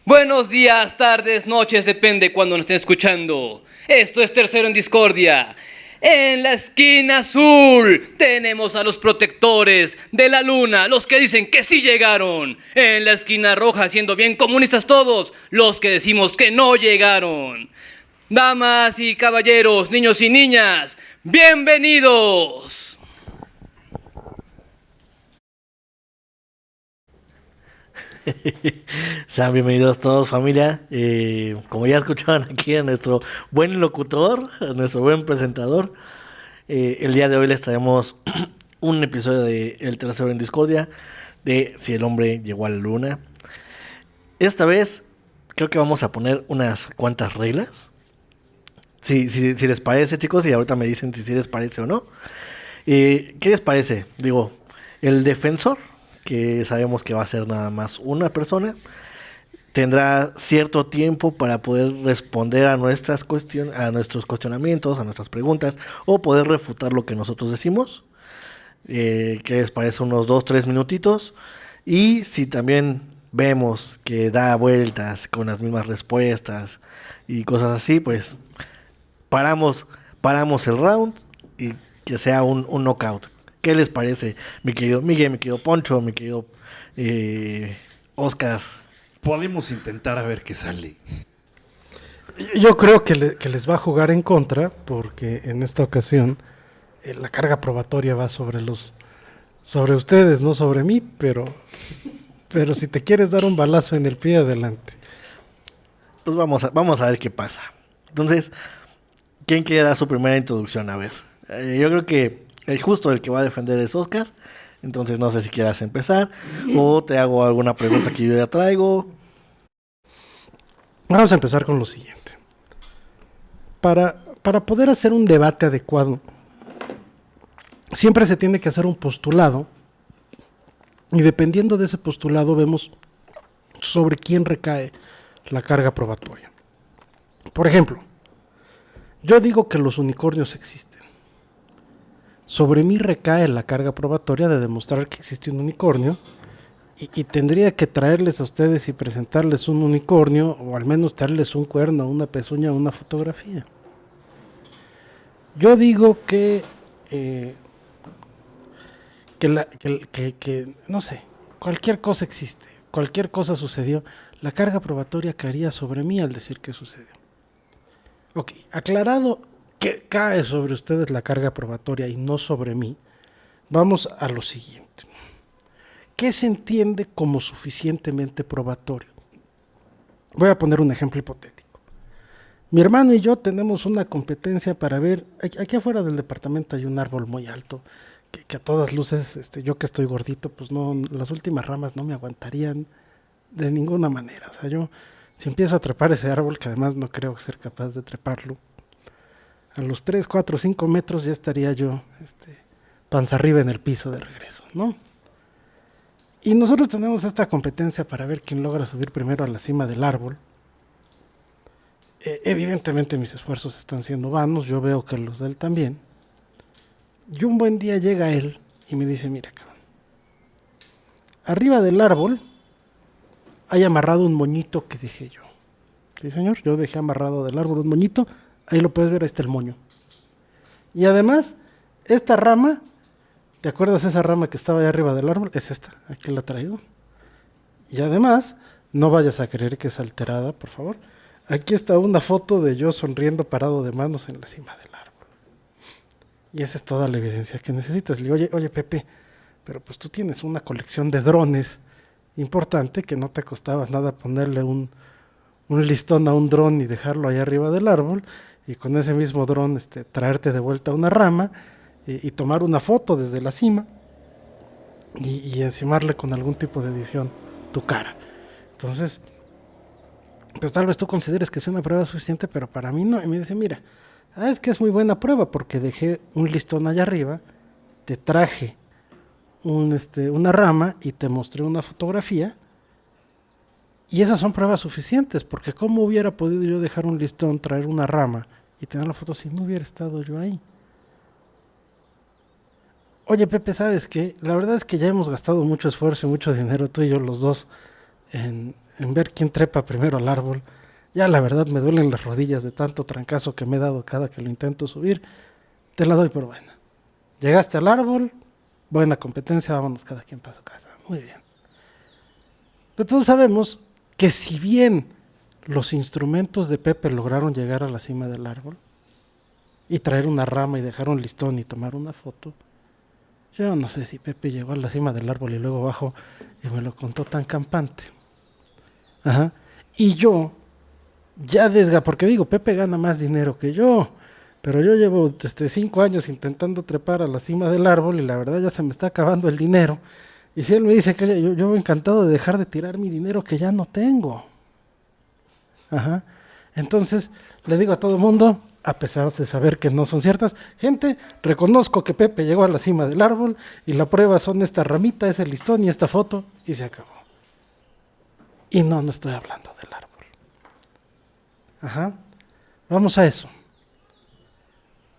Buenos días, tardes, noches, depende cuando nos estén escuchando. Esto es Tercero en Discordia. En la esquina azul tenemos a los protectores de la luna, los que dicen que sí llegaron. En la esquina roja, siendo bien comunistas todos, los que decimos que no llegaron. Damas y caballeros, niños y niñas, bienvenidos. Sean bienvenidos todos, familia. Como ya escucharon aquí a nuestro buen locutor, a nuestro buen presentador, el día de hoy les traemos un episodio de El Tercero en Discordia, de Si el hombre llegó a la luna. Esta vez creo que vamos a poner unas cuantas reglas. Si les parece, chicos, y ahorita me dicen si les parece o no. ¿Qué les parece? Digo, el defensor, que sabemos que va a ser nada más una persona, tendrá cierto tiempo para poder responder a a nuestros cuestionamientos, a nuestras preguntas, o poder refutar lo que nosotros decimos. ¿Qué les parece? Unos 2, 3 minutitos. Y si también vemos que da vueltas con las mismas respuestas y cosas así, pues paramos, paramos el round y que sea un knockout. ¿Qué les parece, mi querido Miguel, mi querido Poncho, mi querido Oscar? Podemos intentar a ver qué sale. Yo creo que les va a jugar en contra, porque en esta ocasión la carga probatoria va sobre ustedes, no sobre mí, pero si te quieres dar un balazo en el pie, adelante. Pues vamos a ver qué pasa. Entonces, ¿quién quiere dar su primera introducción? A ver, yo creo que el que va a defender es Oscar. Entonces no sé si quieras empezar o te hago alguna pregunta que yo ya traigo. Vamos a empezar con lo siguiente. Para poder hacer un debate adecuado, siempre se tiene que hacer un postulado, y dependiendo de ese postulado vemos sobre quién recae la carga probatoria. Por ejemplo, yo digo que los unicornios existen. Sobre mí recae la carga probatoria de demostrar que existe un unicornio, y tendría que traerles a ustedes y presentarles un unicornio, o al menos traerles un cuerno, una pezuña, una fotografía. Yo digo que no sé, cualquier cosa existe, cualquier cosa sucedió, la carga probatoria caería sobre mí al decir que sucedió. Ok, aclarado que cae sobre ustedes la carga probatoria y no sobre mí, vamos a lo siguiente. ¿Qué se entiende como suficientemente probatorio? Voy a poner un ejemplo hipotético. Mi hermano y yo tenemos una competencia para ver, aquí afuera del departamento hay un árbol muy alto, que a todas luces, yo que estoy gordito, pues no, las últimas ramas no me aguantarían de ninguna manera. O sea, yo, si empiezo a trepar ese árbol, que además no creo ser capaz de treparlo, a los 3, 4, 5 metros ya estaría yo panza arriba en el piso de regreso, ¿no? Y nosotros tenemos esta competencia para ver quién logra subir primero a la cima del árbol. Evidentemente mis esfuerzos están siendo vanos, yo veo que los de él también. Y un buen día llega él y me dice, mira, cabrón, arriba del árbol hay amarrado un moñito que dejé yo. Sí, señor, yo dejé amarrado del árbol un moñito, ahí lo puedes ver, ahí está el moño. Y además, esta rama, ¿te acuerdas esa rama que estaba ahí arriba del árbol? Es esta, aquí la traigo. Y además, no vayas a creer que es alterada, por favor. Aquí está una foto de yo sonriendo parado de manos en la cima del árbol. Y esa es toda la evidencia que necesitas. Le digo, oye Pepe, pero pues tú tienes una colección de drones importante que no te costaba nada ponerle un listón a un dron y dejarlo ahí arriba del árbol, y con ese mismo dron traerte de vuelta una rama y tomar una foto desde la cima y encimarle con algún tipo de edición tu cara. Entonces, pues tal vez tú consideres que es una prueba suficiente, pero para mí no. Y me dice, mira, es que es muy buena prueba porque dejé un listón allá arriba, te traje una rama y te mostré una fotografía, y esas son pruebas suficientes, porque ¿cómo hubiera podido yo dejar un listón, traer una rama y tener la foto si no hubiera estado yo ahí? Oye Pepe, ¿sabes qué? La verdad es que ya hemos gastado mucho esfuerzo y mucho dinero, tú y yo los dos, en ver quién trepa primero al árbol. Ya la verdad me duelen las rodillas de tanto trancazo que me he dado cada que lo intento subir. Te la doy por buena. Llegaste al árbol, buena competencia, vámonos cada quien para su casa. Muy bien. Pero todos sabemos que si bien los instrumentos de Pepe lograron llegar a la cima del árbol y traer una rama y dejar un listón y tomar una foto, yo no sé si Pepe llegó a la cima del árbol y luego bajó y me lo contó tan campante. Ajá. Y yo, porque digo, Pepe gana más dinero que yo, pero yo llevo 5 años intentando trepar a la cima del árbol y la verdad ya se me está acabando el dinero. Y si él me dice que yo encantado de dejar de tirar mi dinero que ya no tengo. Ajá. Entonces, le digo a todo el mundo, a pesar de saber que no son ciertas, gente, reconozco que Pepe llegó a la cima del árbol y la prueba son esta ramita, ese listón y esta foto, y se acabó. Y no estoy hablando del árbol. Ajá. Vamos a eso.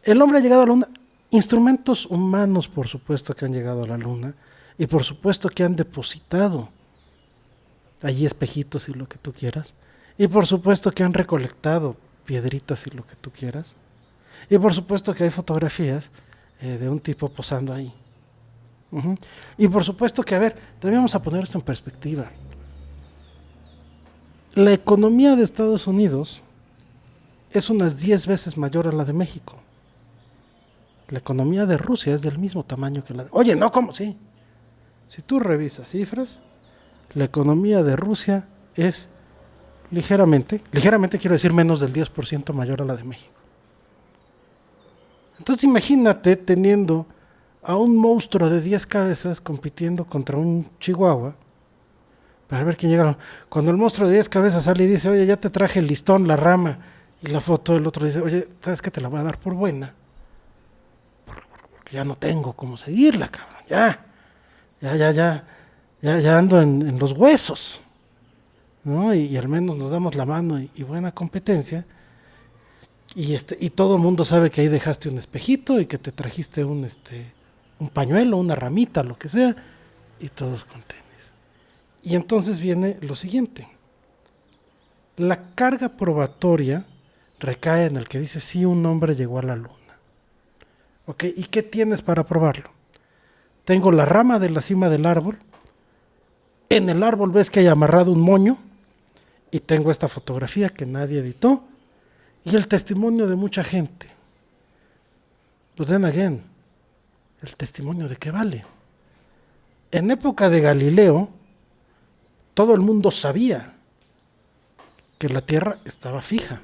El hombre ha llegado a la luna. Instrumentos humanos, por supuesto, que han llegado a la luna. Y por supuesto que han depositado allí espejitos y lo que tú quieras. Y por supuesto que han recolectado piedritas y lo que tú quieras. Y por supuesto que hay fotografías de un tipo posando ahí. Uh-huh. Y por supuesto que, a ver, también vamos a poner esto en perspectiva. La economía de Estados Unidos es unas 10 veces mayor a la de México. La economía de Rusia es del mismo tamaño que la de... Oye, no, ¿cómo? Sí. Si tú revisas cifras, la economía de Rusia es ligeramente quiero decir menos del 10% mayor a la de México. Entonces imagínate teniendo a un monstruo de 10 cabezas compitiendo contra un chihuahua para ver quién llega. Cuando el monstruo de 10 cabezas sale y dice, oye, ya te traje el listón, la rama y la foto, el otro dice, oye, ¿sabes qué? Te la voy a dar por buena. Porque ya no tengo cómo seguirla, cabrón. Ya ando en los huesos, ¿no? Y al menos nos damos la mano y buena competencia. Y todo el mundo sabe que ahí dejaste un espejito y que te trajiste un pañuelo, una ramita, lo que sea, y todos con tenis. Y entonces viene lo siguiente. La carga probatoria recae en el que dice sí, un hombre llegó a la luna. ¿Ok? ¿Y qué tienes para probarlo? Tengo la rama de la cima del árbol. En el árbol ves que hay amarrado un moño. Y tengo esta fotografía que nadie editó. Y el testimonio de mucha gente. But then again, ¿el testimonio de qué vale? En época de Galileo, todo el mundo sabía que la Tierra estaba fija.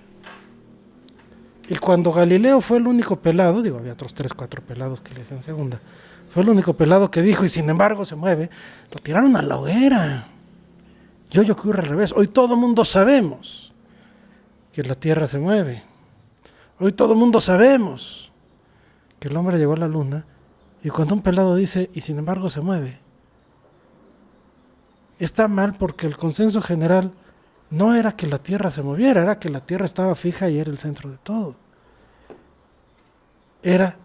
Y cuando Galileo fue el único pelado, había otros 3, 4 pelados que le hacían segunda, fue el único pelado que dijo, y sin embargo se mueve, lo tiraron a la hoguera. Y hoy ocurre al revés. Hoy todo el mundo sabemos que la Tierra se mueve. Hoy todo el mundo sabemos que el hombre llegó a la luna. Y cuando un pelado dice, y sin embargo se mueve, está mal porque el consenso general no era que la Tierra se moviera, era que la Tierra estaba fija y era el centro de todo. Era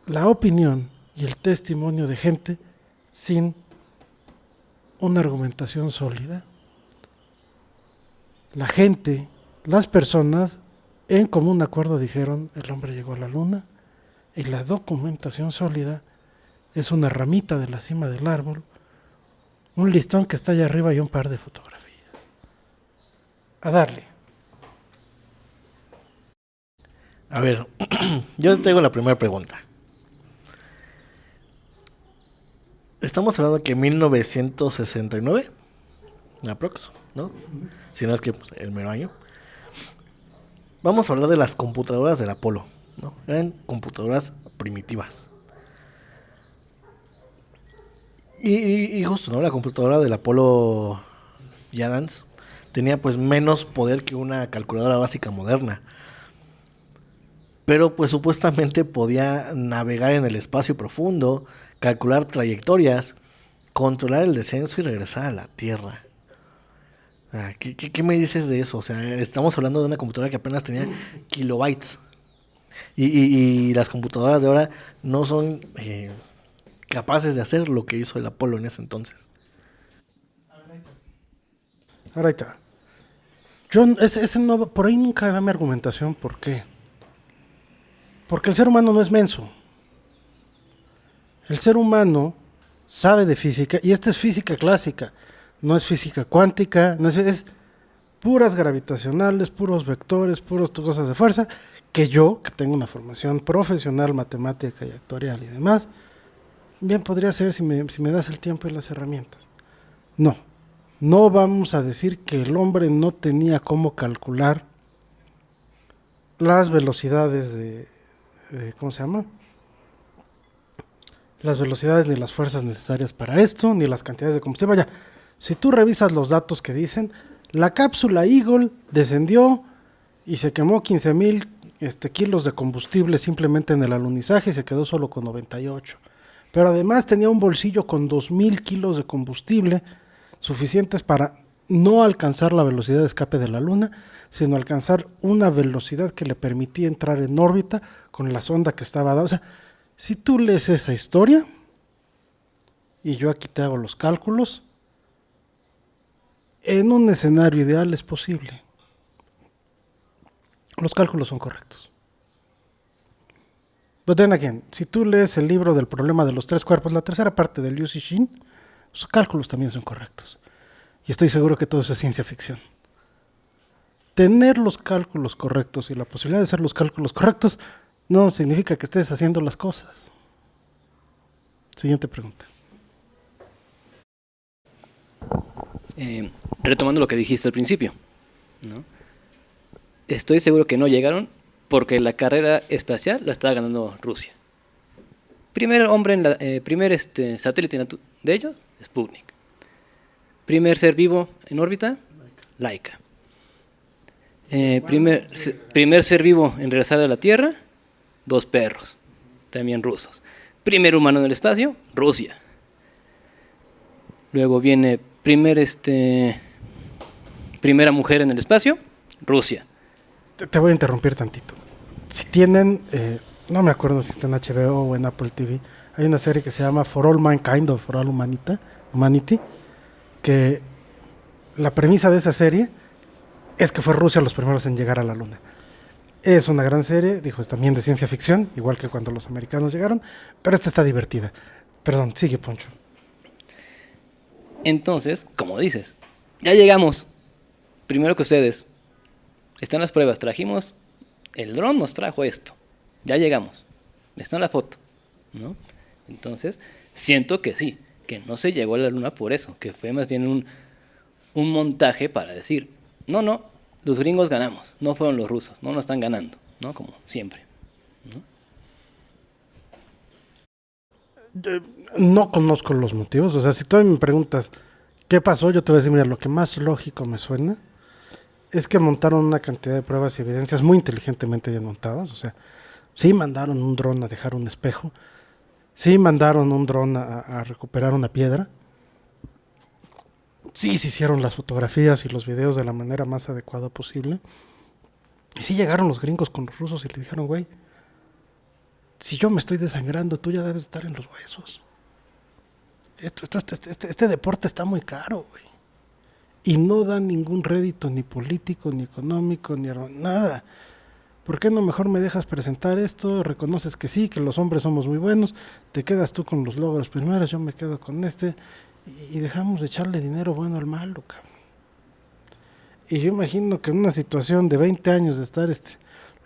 la opinión y el testimonio de gente sin una argumentación sólida. La gente, las personas, en común acuerdo dijeron, el hombre llegó a la luna, y la documentación sólida es una ramita de la cima del árbol, un listón que está allá arriba y un par de fotografías. A darle. A ver, yo tengo la primera pregunta. Estamos hablando que 1969, aprox, ¿no? Si no es que el mero año. Vamos a hablar de las computadoras del Apolo, ¿no? Eran computadoras primitivas. Y justo, ¿no? La computadora del Apolo Yadans tenía pues menos poder que una calculadora básica moderna. Pero pues supuestamente podía navegar en el espacio profundo, calcular trayectorias, controlar el descenso y regresar a la Tierra. ¿Qué me dices de eso? O sea, estamos hablando de una computadora que apenas tenía kilobytes. Y las computadoras de ahora no son capaces de hacer lo que hizo el Apolo en ese entonces. Ahora ahí está. Yo, ese no, por ahí nunca va mi argumentación. ¿Por qué? Porque el ser humano no es menso. El ser humano sabe de física, y esta es física clásica, no es física cuántica, es puras gravitacionales, puros vectores, puras cosas de fuerza, que yo, que tengo una formación profesional, matemática y actuarial y demás, bien podría ser si me das el tiempo y las herramientas. No vamos a decir que el hombre no tenía cómo calcular las velocidades ¿cómo se llama? Las velocidades ni las fuerzas necesarias para esto, ni las cantidades de combustible. Vaya, si tú revisas los datos que dicen, la cápsula Eagle descendió y se quemó 15,000 kilos de combustible simplemente en el alunizaje y se quedó solo con 98. Pero además tenía un bolsillo con 2,000 kilos de combustible suficientes para no alcanzar la velocidad de escape de la Luna, sino alcanzar una velocidad que le permitía entrar en órbita con la sonda que estaba dada. O sea, si tú lees esa historia, y yo aquí te hago los cálculos, en un escenario ideal es posible. Los cálculos son correctos. But then again, si tú lees el libro del problema de los tres cuerpos, la tercera parte de Liu Cixin, sus cálculos también son correctos. Y estoy seguro que todo eso es ciencia ficción. Tener los cálculos correctos y la posibilidad de hacer los cálculos correctos no significa que estés haciendo las cosas. Siguiente pregunta. Retomando lo que dijiste al principio, ¿no? Estoy seguro que no llegaron porque la carrera espacial la estaba ganando Rusia. Primer hombre primer satélite de ellos, Sputnik. Primer ser vivo en órbita, Laika. Primer ser vivo en regresar a la Tierra, 2 perros, también rusos. Primer humano en el espacio, Rusia. Luego viene primera mujer en el espacio, Rusia. Te voy a interrumpir tantito. Si tienen, no me acuerdo si está en HBO o en Apple TV, hay una serie que se llama For All Mankind o For All Humanity, que la premisa de esa serie es que fue Rusia los primeros en llegar a la Luna. Es una gran serie, dijo, es también de ciencia ficción, igual que cuando los americanos llegaron, pero esta está divertida. Perdón, sigue, Poncho. Entonces, como dices, ya llegamos. Primero que ustedes. Están las pruebas, trajimos, el dron nos trajo esto. Ya llegamos. Está en la foto, ¿no? Entonces, siento que sí, que no se llegó a la Luna por eso, que fue más bien un montaje para decir, no, los gringos ganamos, no fueron los rusos, no nos están ganando, ¿no? Como siempre, ¿no? No conozco los motivos, o sea, si tú me preguntas qué pasó, yo te voy a decir, mira, lo que más lógico me suena es que montaron una cantidad de pruebas y evidencias muy inteligentemente bien montadas, o sea, sí mandaron un dron a dejar un espejo, sí mandaron un dron a recuperar una piedra, sí se hicieron las fotografías y los videos de la manera más adecuada posible, y sí llegaron los gringos con los rusos y le dijeron, güey, si yo me estoy desangrando, tú ya debes estar en los huesos. Este deporte está muy caro, güey. Y no da ningún rédito ni político, ni económico, ni nada. ¿Por qué no mejor me dejas presentar esto? Reconoces que sí, que los hombres somos muy buenos, te quedas tú con los logros primeros, yo me quedo con y dejamos de echarle dinero bueno al malo, cabrón. Y yo imagino que en una situación de 20 años de estar, los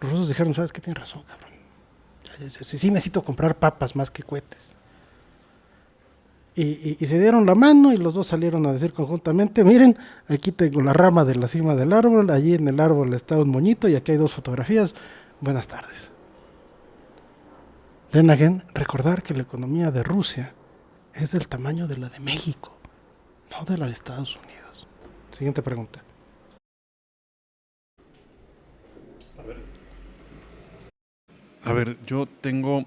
rusos dijeron, ¿sabes qué? Tienes razón, cabrón. Sí necesito comprar papas más que cohetes. Y se dieron la mano y los dos salieron a decir conjuntamente, miren, aquí tengo la rama de la cima del árbol, allí en el árbol está un moñito y aquí hay 2 fotografías, buenas tardes. Then again, recordar que la economía de Rusia es del tamaño de la de México, no de la de Estados Unidos. Siguiente pregunta. A ver, yo tengo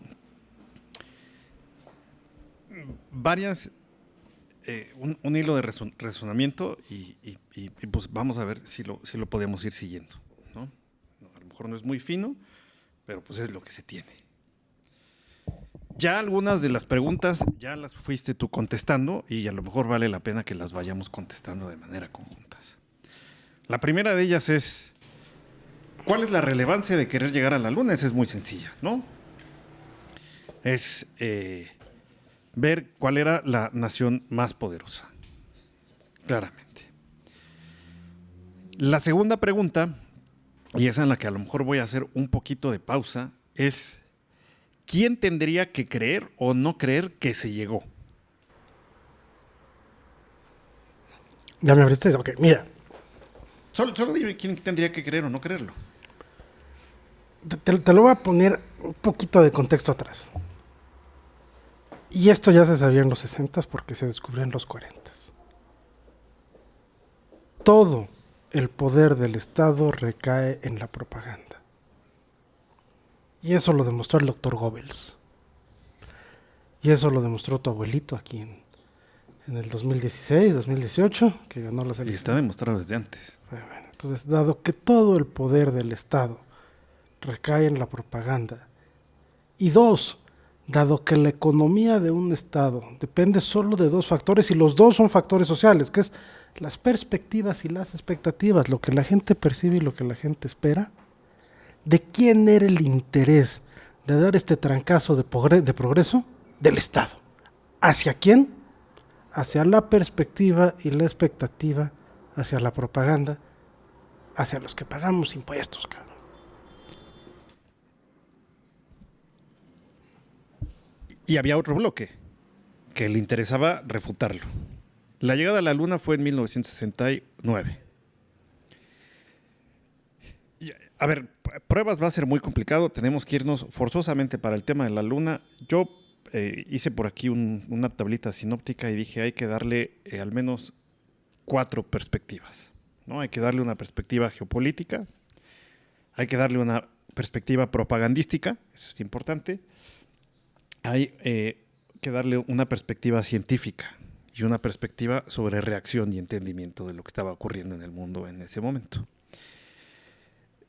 varias, un hilo de razonamiento y pues vamos a ver si lo podemos ir siguiendo, ¿no? A lo mejor no es muy fino, pero pues es lo que se tiene. Ya algunas de las preguntas ya las fuiste tú contestando y a lo mejor vale la pena que las vayamos contestando de manera conjuntas. La primera de ellas es, ¿cuál es la relevancia de querer llegar a la Luna? Esa es muy sencilla, ¿no? Es ver cuál era la nación más poderosa, claramente. La segunda pregunta, y esa en la que a lo mejor voy a hacer un poquito de pausa, es ¿quién tendría que creer o no creer que se llegó? Ya me abriste. Ok, mira. Solo dime quién tendría que creer o no creerlo. Te lo voy a poner un poquito de contexto atrás. Y esto ya se sabía en los 60s porque se descubrió en los 40s. Todo el poder del Estado recae en la propaganda. Y eso lo demostró el doctor Goebbels. Y eso lo demostró tu abuelito aquí en el 2016, 2018, que ganó las Y elecciones. está demostrado desde antes. Bueno, entonces, dado que todo el poder del Estado recae en la propaganda, y dos, dado que la economía de un Estado depende solo de dos factores, y los dos son factores sociales, que es las perspectivas y las expectativas, lo que la gente percibe y lo que la gente espera, ¿de quién era el interés de dar este trancazo de progreso? Del Estado. ¿Hacia quién? Hacia la perspectiva y la expectativa, hacia la propaganda, hacia los que pagamos impuestos, cabrón. Y había otro bloque que le interesaba refutarlo. La llegada a la Luna fue en 1969. A ver, pruebas va a ser muy complicado. Tenemos que irnos forzosamente para el tema de la Luna. Yo hice por aquí una tablita sinóptica y dije hay que darle al menos 4 perspectivas, ¿no? Hay que darle una perspectiva geopolítica, hay que darle una perspectiva propagandística, eso es importante. Hay que darle una perspectiva científica y una perspectiva sobre reacción y entendimiento de lo que estaba ocurriendo en el mundo en ese momento.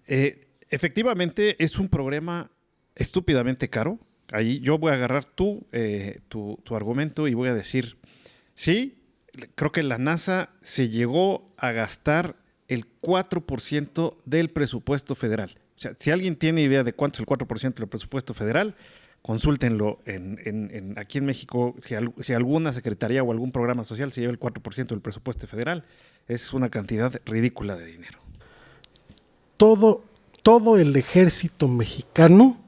Efectivamente, es un programa estúpidamente caro. Ahí yo voy a agarrar tu argumento y voy a decir, sí, creo que la NASA se llegó a gastar el 4% del presupuesto federal. O sea, si alguien tiene idea de cuánto es el 4% del presupuesto federal, consúltenlo aquí en México. Si alguna secretaría o algún programa social se lleva el 4% del presupuesto federal, es una cantidad ridícula de dinero. Todo el ejército mexicano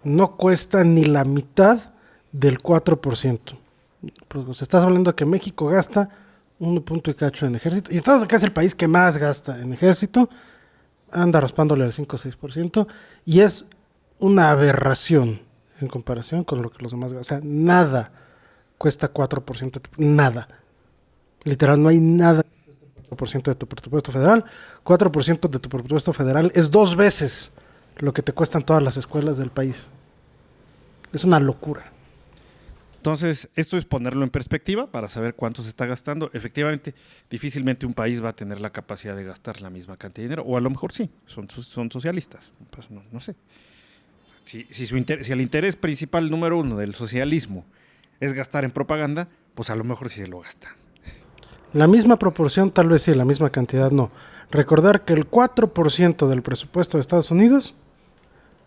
no cuesta ni la mitad del 4%. Pues estás hablando que México gasta 1 punto y cacho en ejército. Y Estados Unidos, que es el país que más gasta en ejército, anda raspándole al 5 o 6%. Y es una aberración en comparación con lo que los demás gastan. O sea, nada cuesta 4%. Nada. Literal, no hay nada. 4% de tu presupuesto federal. 4% de tu presupuesto federal es 2 veces lo que te cuestan todas las escuelas del país. Es una locura. Entonces, esto es ponerlo en perspectiva para saber cuánto se está gastando. Efectivamente, difícilmente un país va a tener la capacidad de gastar la misma cantidad de dinero, o a lo mejor sí, son socialistas, no sé. Si el interés principal número 1 del socialismo es gastar en propaganda, pues a lo mejor sí se lo gastan. La misma proporción, tal vez sí, la misma cantidad no. Recordar que el 4% del presupuesto de Estados Unidos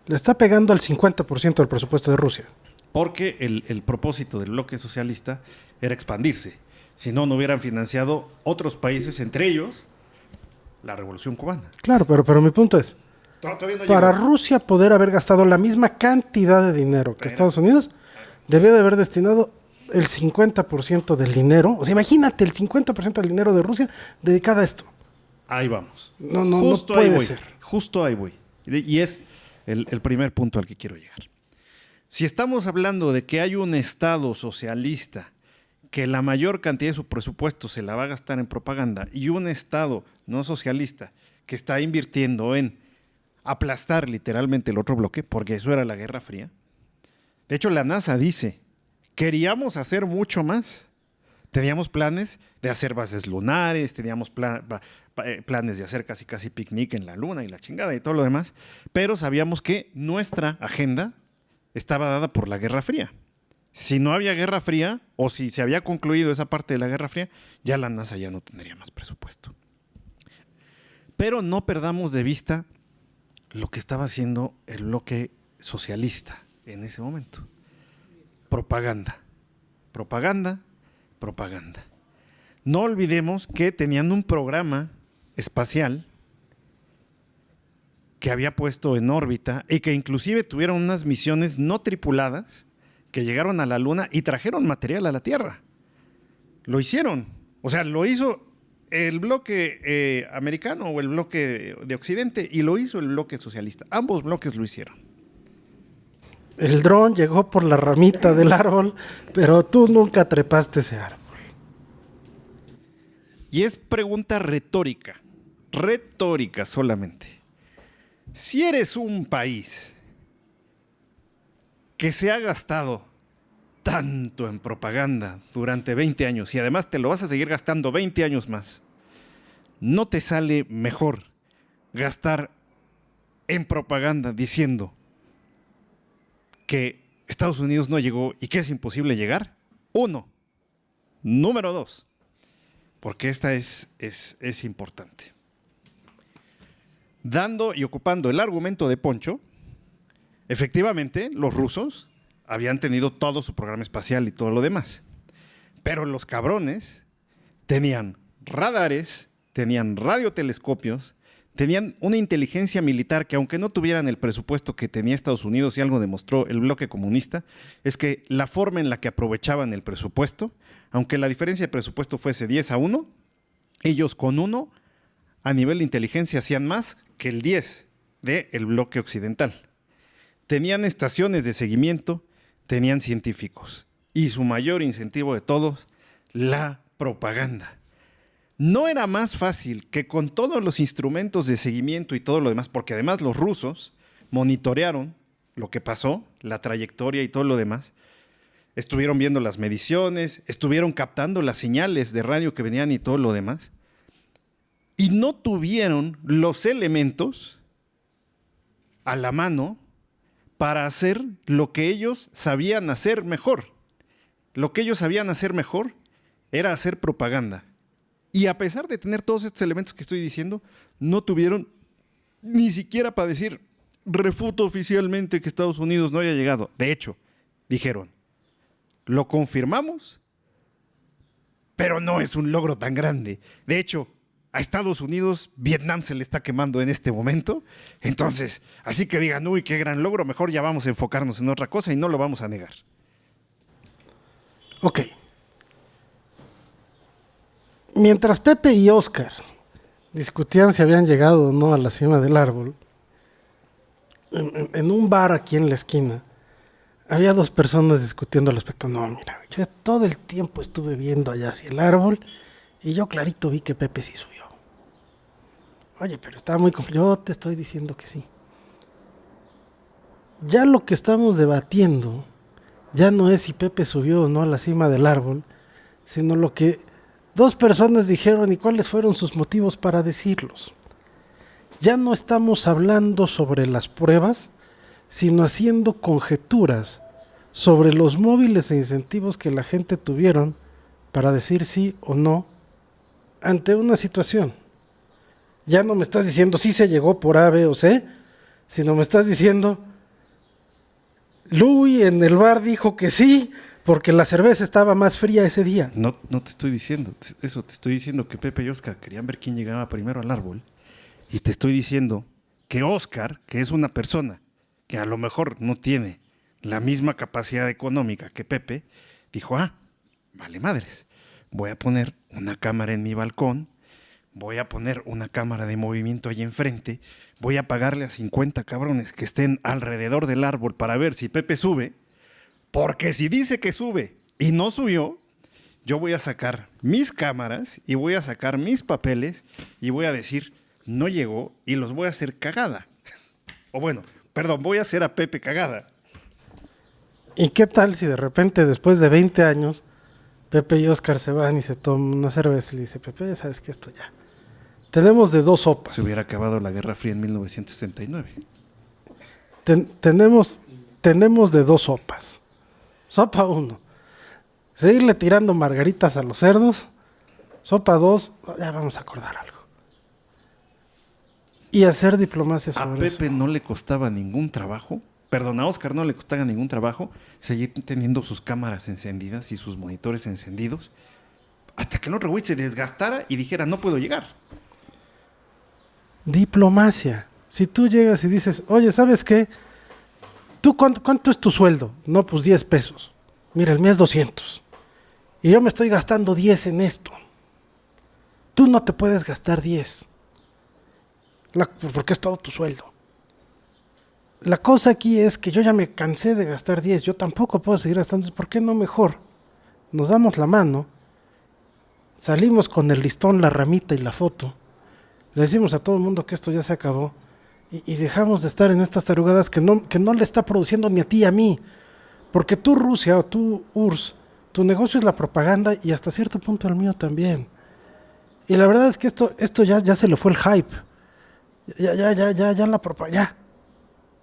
le está pegando al 50% del presupuesto de Rusia. Porque el propósito del bloque socialista era expandirse. Si no, no hubieran financiado otros países, entre ellos la Revolución Cubana. Claro, pero mi punto es, Todavía no para llegó. Rusia poder haber gastado la misma cantidad de dinero que Estados Unidos, debió de haber destinado el 50% del dinero. O sea, imagínate el 50% del dinero de Rusia dedicado a esto. Ahí vamos. No Justo puede ahí voy. ser. Justo ahí voy. Y es el primer punto al que quiero llegar. Si estamos hablando de que hay un Estado socialista que la mayor cantidad de su presupuesto se la va a gastar en propaganda y un Estado no socialista que está invirtiendo en aplastar literalmente el otro bloque, porque eso era la Guerra Fría. De hecho, la NASA dice, queríamos hacer mucho más. Teníamos planes de hacer bases lunares, teníamos planes de hacer casi picnic en la Luna y la chingada y todo lo demás, pero sabíamos que nuestra agenda estaba dada por la Guerra Fría. Si no había Guerra Fría, o si se había concluido esa parte de la Guerra Fría, ya la NASA ya no tendría más presupuesto. Pero no perdamos de vista lo que estaba haciendo el bloque socialista en ese momento. Propaganda, propaganda, propaganda. No olvidemos que tenían un programa espacial que había puesto en órbita y que inclusive tuvieron unas misiones no tripuladas que llegaron a la Luna y trajeron material a la Tierra. Lo hicieron. O sea, lo hizo el bloque americano o el bloque de Occidente y lo hizo el bloque socialista. Ambos bloques lo hicieron. El dron llegó por la ramita del árbol, pero tú nunca trepaste ese árbol. Y es pregunta retórica solamente. Si eres un país que se ha gastado tanto en propaganda durante 20 años y además te lo vas a seguir gastando 20 años más, ¿no te sale mejor gastar en propaganda diciendo que Estados Unidos no llegó y que es imposible llegar? Uno. Número dos, porque esta es importante. Dando y ocupando el argumento de Poncho, efectivamente, los rusos habían tenido todo su programa espacial y todo lo demás. Pero los cabrones tenían radares, tenían radiotelescopios, tenían una inteligencia militar que, aunque no tuvieran el presupuesto que tenía Estados Unidos, y algo demostró el bloque comunista, es que la forma en la que aprovechaban el presupuesto, aunque la diferencia de presupuesto fuese 10-1, ellos con 1 a nivel de inteligencia hacían más que el 10 del bloque occidental. Tenían estaciones de seguimiento, tenían científicos y su mayor incentivo de todos, la propaganda. No era más fácil que con todos los instrumentos de seguimiento y todo lo demás, porque además los rusos monitorearon lo que pasó, la trayectoria y todo lo demás, estuvieron viendo las mediciones, estuvieron captando las señales de radio que venían y todo lo demás, y no tuvieron los elementos a la mano para hacer lo que ellos sabían hacer mejor. Lo que ellos sabían hacer mejor era hacer propaganda. Y a pesar de tener todos estos elementos que estoy diciendo, no tuvieron ni siquiera para decir, refuto oficialmente que Estados Unidos no haya llegado. De hecho, dijeron, lo confirmamos, pero no es un logro tan grande. De hecho, a Estados Unidos, Vietnam se le está quemando en este momento. Entonces, así que digan, uy, qué gran logro, mejor ya vamos a enfocarnos en otra cosa y no lo vamos a negar. Ok. Mientras Pepe y Oscar discutían si habían llegado o no a la cima del árbol, en un bar aquí en la esquina, había dos personas discutiendo al respecto. No, mira, yo todo el tiempo estuve viendo allá hacia el árbol y yo clarito vi que Pepe sí subió. Oye, pero estaba muy complicado. Yo te estoy diciendo que sí. Ya lo que estamos debatiendo ya no es si Pepe subió o no a la cima del árbol, sino lo que dos personas dijeron y cuáles fueron sus motivos para decirlos. Ya no estamos hablando sobre las pruebas, sino haciendo conjeturas sobre los móviles e incentivos que la gente tuvieron para decir sí o no ante una situación. Ya no me estás diciendo si se llegó por A, B o C, sino me estás diciendo Louis en el bar dijo que sí, porque la cerveza estaba más fría ese día. No te estoy diciendo eso, te estoy diciendo que Pepe y Oscar querían ver quién llegaba primero al árbol. Y te estoy diciendo que Oscar, que es una persona que a lo mejor no tiene la misma capacidad económica que Pepe, dijo, vale madres, voy a poner una cámara en mi balcón, voy a poner una cámara de movimiento ahí enfrente, voy a pagarle a 50 cabrones que estén alrededor del árbol para ver si Pepe sube, porque si dice que sube y no subió, yo voy a sacar mis cámaras y voy a sacar mis papeles y voy a decir, no llegó, y los voy a hacer cagada. O bueno, perdón, voy a hacer a Pepe cagada. ¿Y qué tal si de repente, después de 20 años, Pepe y Oscar se van y se toman una cerveza y le dice, Pepe, ya sabes que esto ya. Tenemos de dos sopas. Se hubiera acabado la Guerra Fría en 1969. Tenemos de dos sopas. Sopa 1, seguirle tirando margaritas a los cerdos. Sopa 2, ya vamos a acordar algo. Y hacer diplomacia A sobre Pepe eso. no le costaba ningún trabajo, perdón, a Oscar no le costaba ningún trabajo seguir teniendo sus cámaras encendidas y sus monitores encendidos hasta que el otro güey se desgastara y dijera, no puedo llegar. Diplomacia. Si tú llegas y dices, oye, ¿sabes qué? ¿Tú cuánto es tu sueldo? No, pues 10 pesos. Mira, el mío es 200. Y yo me estoy gastando 10 en esto. Tú no te puedes gastar 10. Porque es todo tu sueldo. La cosa aquí es que yo ya me cansé de gastar 10. Yo tampoco puedo seguir gastando. ¿Por qué no mejor? Nos damos la mano. Salimos con el listón, la ramita y la foto. Le decimos a todo el mundo que esto ya se acabó. Y dejamos de estar en estas tarugadas que no le está produciendo ni a ti ni a mí. Porque tú, Rusia, o tú, URSS, tu negocio es la propaganda y hasta cierto punto el mío también. Y la verdad es que esto ya se le fue el hype. Ya la propaganda.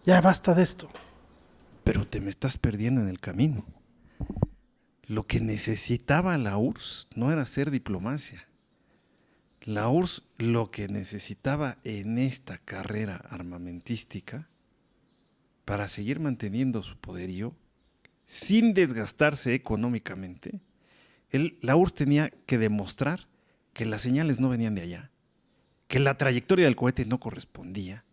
Ya basta de esto. Pero te me estás perdiendo en el camino. Lo que necesitaba la URSS no era hacer diplomacia. La URSS lo que necesitaba en esta carrera armamentística para seguir manteniendo su poderío sin desgastarse económicamente, la URSS tenía que demostrar que las señales no venían de allá, que la trayectoria del cohete no correspondía,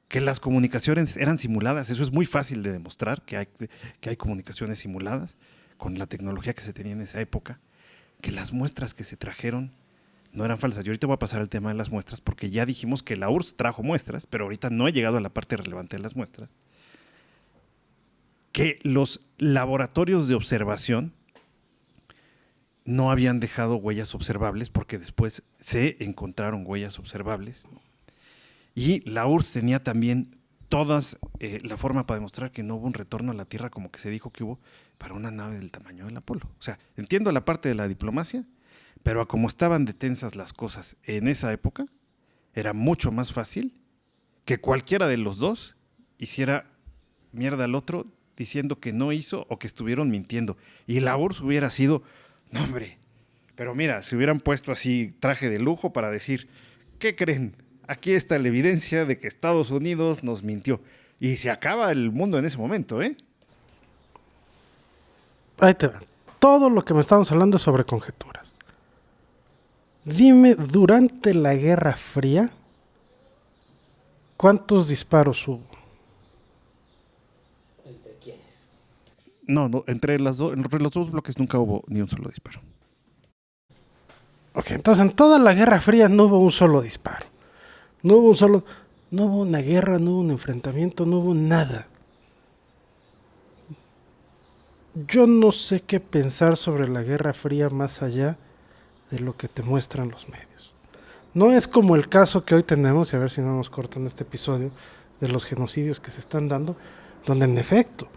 que las comunicaciones eran simuladas. Eso es muy fácil de demostrar, que hay comunicaciones simuladas con la tecnología que se tenía en esa época, que las muestras que se trajeron no eran falsas. Yo ahorita voy a pasar al tema de las muestras porque ya dijimos que la URSS trajo muestras, pero ahorita no he llegado a la parte relevante de las muestras. Que los laboratorios de observación no habían dejado huellas observables porque después se encontraron huellas observables. Y la URSS tenía también todas la forma para demostrar que no hubo un retorno a la Tierra como que se dijo que hubo para una nave del tamaño del Apolo. O sea, entiendo la parte de la diplomacia, pero a como estaban de tensas las cosas en esa época, era mucho más fácil que cualquiera de los dos hiciera mierda al otro diciendo que no hizo o que estuvieron mintiendo. Y la URSS hubiera sido, no hombre, pero mira, se hubieran puesto así traje de lujo para decir, ¿qué creen? Aquí está la evidencia de que Estados Unidos nos mintió. Y se acaba el mundo en ese momento, ¿eh? Ahí te va. Todo lo que me estamos hablando es sobre conjeturas. Dime, durante la Guerra Fría, ¿cuántos disparos hubo? ¿Entre quiénes? No, entre los dos bloques nunca hubo ni un solo disparo. Ok, entonces en toda la Guerra Fría no hubo un solo disparo. No hubo una guerra, no hubo un enfrentamiento, no hubo nada. Yo no sé qué pensar sobre la Guerra Fría más allá de lo que te muestran los medios. No es como el caso que hoy tenemos, y a ver si no nos cortan este episodio, de los genocidios que se están dando, donde en efecto,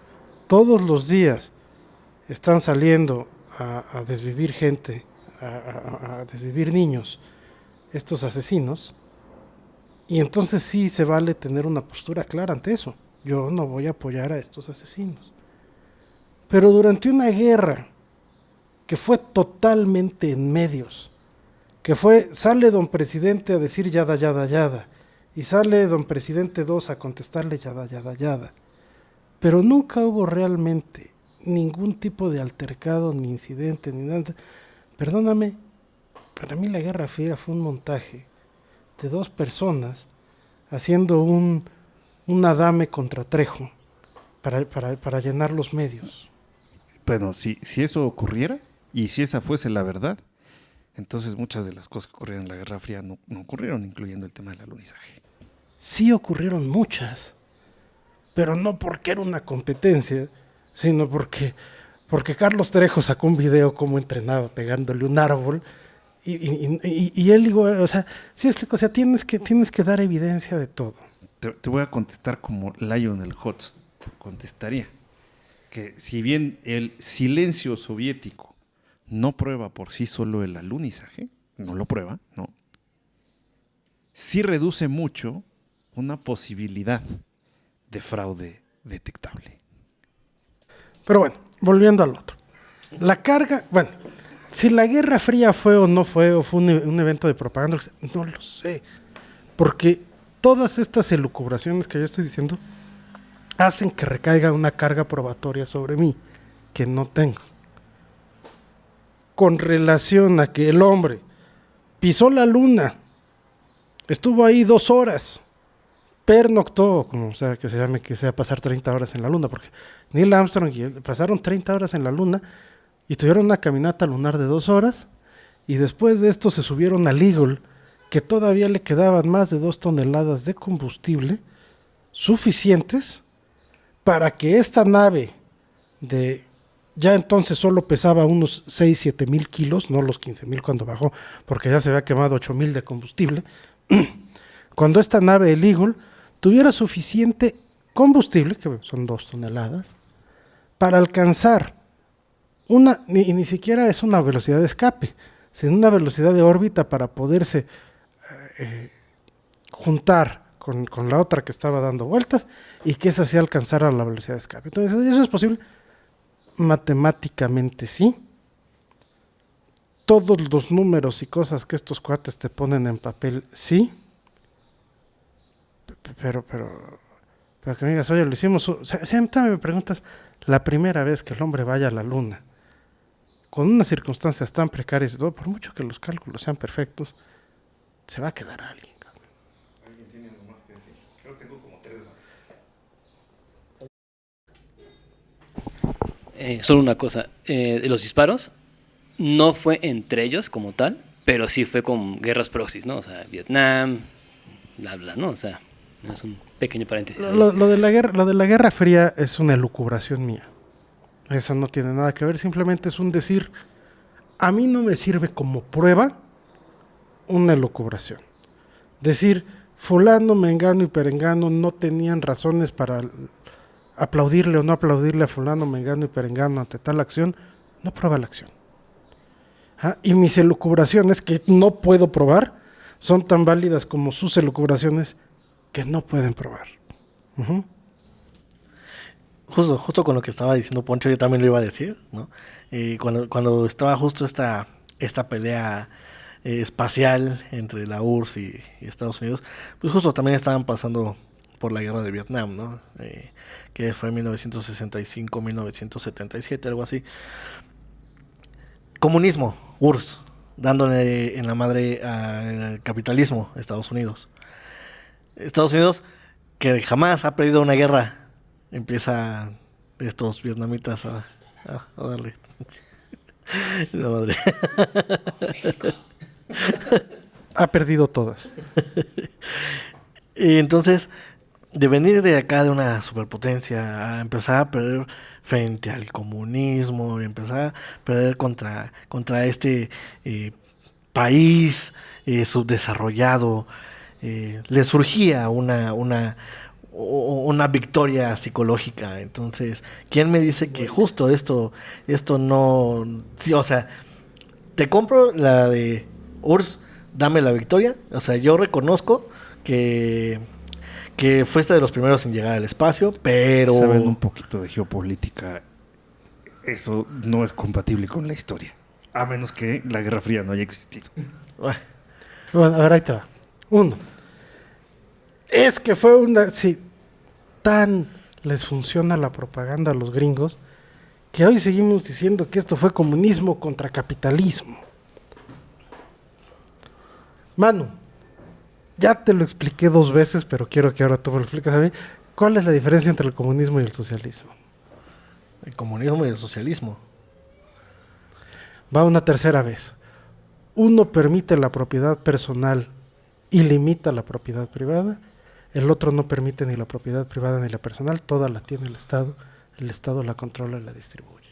todos los días están saliendo a desvivir gente, a desvivir niños, estos asesinos, y entonces sí se vale tener una postura clara ante eso. Yo no voy a apoyar a estos asesinos. Pero durante una guerra que fue totalmente en medios, que sale don presidente a decir yada, y sale don presidente 2 a contestarle yada, pero nunca hubo realmente ningún tipo de altercado, ni incidente, ni nada. Perdóname, para mí la Guerra Fría fue un montaje de dos personas haciendo un Adame contra Trejo para llenar los medios. Bueno, si eso ocurriera y si esa fuese la verdad, entonces muchas de las cosas que ocurrieron en la Guerra Fría no ocurrieron, incluyendo el tema del alunizaje. Sí ocurrieron muchas, pero no porque era una competencia, sino porque Carlos Trejo sacó un video cómo entrenaba pegándole un árbol y él digo, o sea, sí explico, o sea, tienes que dar evidencia de todo. Te voy a contestar como Lionel Hutz contestaría, que si bien el silencio soviético no prueba por sí solo el alunizaje, no lo prueba, no, sí reduce mucho una posibilidad de fraude detectable. Pero bueno, volviendo al otro. La carga, bueno, si la Guerra Fría fue o no fue, o fue un evento de propaganda, no lo sé. Porque todas estas elucubraciones que yo estoy diciendo hacen que recaiga una carga probatoria sobre mí que no tengo. Con relación a que el hombre pisó la luna, estuvo ahí 2 horas, pernoctó, como sea que se llame, que sea pasar 30 horas en la luna, porque Neil Armstrong y él pasaron 30 horas en la luna y tuvieron una caminata lunar de 2 horas, y después de esto se subieron al Eagle, que todavía le quedaban más de 2 toneladas de combustible suficientes para que esta nave de ya entonces solo pesaba unos 6-7 mil kilos, no los 15 mil cuando bajó, porque ya se había quemado 8 mil de combustible. Cuando esta nave, el Eagle, tuviera suficiente combustible, que son 2 toneladas, para alcanzar ni siquiera es una velocidad de escape, sino una velocidad de órbita para poderse juntar con la otra que estaba dando vueltas y que esa sí alcanzara la velocidad de escape. Entonces, ¿eso es posible? Matemáticamente sí. Todos los números y cosas que estos cuates te ponen en papel, sí. Pero que me digas, oye, lo hicimos. Siempre me preguntas, la primera vez que el hombre vaya a la luna, con unas circunstancias tan precarias y todo, por mucho que los cálculos sean perfectos, se va a quedar alguien. ¿Alguien tiene algo más que decir? Creo que tengo como 3 más. Solo una cosa, de los disparos, no fue entre ellos como tal, pero sí fue con guerras proxies, ¿no? O sea, Vietnam, bla, bla, ¿no? O sea, es un pequeño paréntesis. Lo de la Guerra Fría es una elucubración mía. Eso no tiene nada que ver, simplemente es un decir. A mí no me sirve como prueba una elucubración. Decir, fulano, mengano y perengano no tenían razones para aplaudirle o no aplaudirle a fulano, mengano y perengano ante tal acción, no prueba la acción. Y mis elucubraciones, que no puedo probar, son tan válidas como sus elucubraciones que no pueden probar. Uh-huh. Justo con lo que estaba diciendo Poncho, yo también lo iba a decir, ¿no? Cuando estaba justo esta pelea espacial entre la URSS y Estados Unidos, pues justo también estaban pasando por la guerra de Vietnam, ¿no? Que fue en 1965, 1977, algo así. Comunismo, URSS, dándole en la madre al capitalismo, Estados Unidos. Estados Unidos, que jamás ha perdido una guerra, empieza estos vietnamitas a darle. La madre. Ha perdido todas. Y entonces, de venir de acá de una superpotencia a empezar a perder frente al comunismo, y empezar a perder contra este país subdesarrollado, le surgía una victoria psicológica. Entonces, ¿quién me dice que justo esto no... Sí, o sea, te compro la de URSS, dame la victoria. O sea, yo reconozco que fuiste de los primeros en llegar al espacio, pero... Si saben un poquito de geopolítica, eso no es compatible con la historia. A menos que la Guerra Fría no haya existido. Bueno, a ver, ahí te va. 1. Es que fue una... Sí, tan les funciona la propaganda a los gringos que hoy seguimos diciendo que esto fue comunismo contra capitalismo. Manu, ya te lo expliqué 2 veces, pero quiero que ahora tú me lo expliques a mí. ¿Cuál es la diferencia entre el comunismo y el socialismo? El comunismo y el socialismo. Va una tercera vez. Uno permite la propiedad personal y limita la propiedad privada. El otro no permite ni la propiedad privada ni la personal. Toda la tiene el Estado la controla y la distribuye.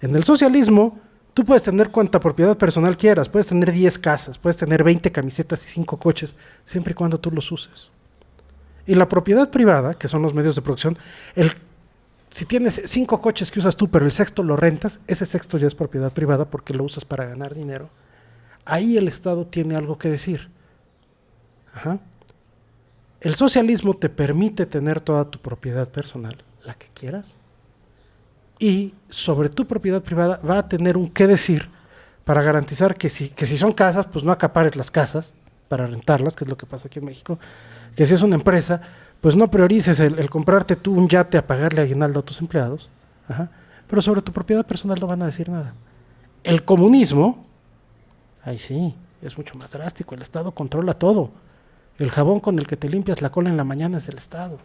En el socialismo, tú puedes tener cuanta propiedad personal quieras. Puedes tener 10 casas, puedes tener 20 camisetas y 5 coches, siempre y cuando tú los uses. Y la propiedad privada, que son los medios de producción, si tienes 5 coches que usas tú, pero el sexto lo rentas, ese sexto ya es propiedad privada porque lo usas para ganar dinero. Ahí el Estado tiene algo que decir. Ajá. El socialismo te permite tener toda tu propiedad personal, la que quieras, y sobre tu propiedad privada va a tener un qué decir para garantizar que si son casas, pues no acapares las casas, para rentarlas, que es lo que pasa aquí en México, que si es una empresa, pues no priorices el comprarte tú un yate a pagarle aguinaldo a tus empleados, ajá, pero sobre tu propiedad personal no van a decir nada. El comunismo, ahí sí, es mucho más drástico, el Estado controla todo. El jabón con el que te limpias la cola en la mañana es del Estado.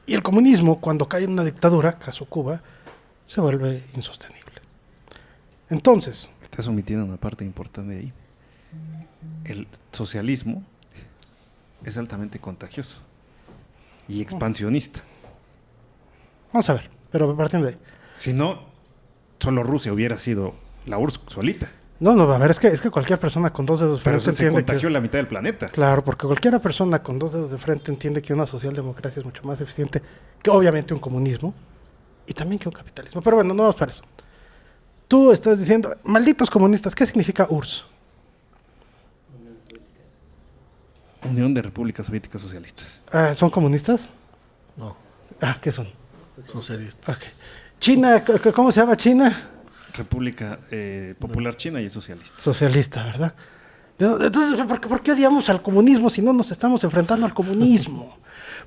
Y el comunismo, cuando cae en una dictadura, caso Cuba, se vuelve insostenible. Entonces, Estás omitiendo una parte importante ahí. El socialismo es altamente contagioso y expansionista. vamos a ver, pero partiendo de ahí. Si no, solo Rusia hubiera sido la URSS solita. No, a ver, es que cualquier persona con dos dedos de Pero frente se entiende contagió que... la mitad del planeta. Claro, porque cualquier persona con dos dedos de frente entiende que una socialdemocracia es mucho más eficiente que obviamente un comunismo y también que un capitalismo. Pero bueno, no vamos para eso. Tú estás diciendo, malditos comunistas, ¿qué significa URSS? Unión de Repúblicas Soviéticas Socialistas. ¿Son comunistas? No, ¿Qué son? socialistas. Ok. China, ¿cómo se llama China? República Popular China y es socialista. Socialista, ¿verdad? Entonces, ¿por qué odiamos al comunismo si no nos estamos enfrentando al comunismo?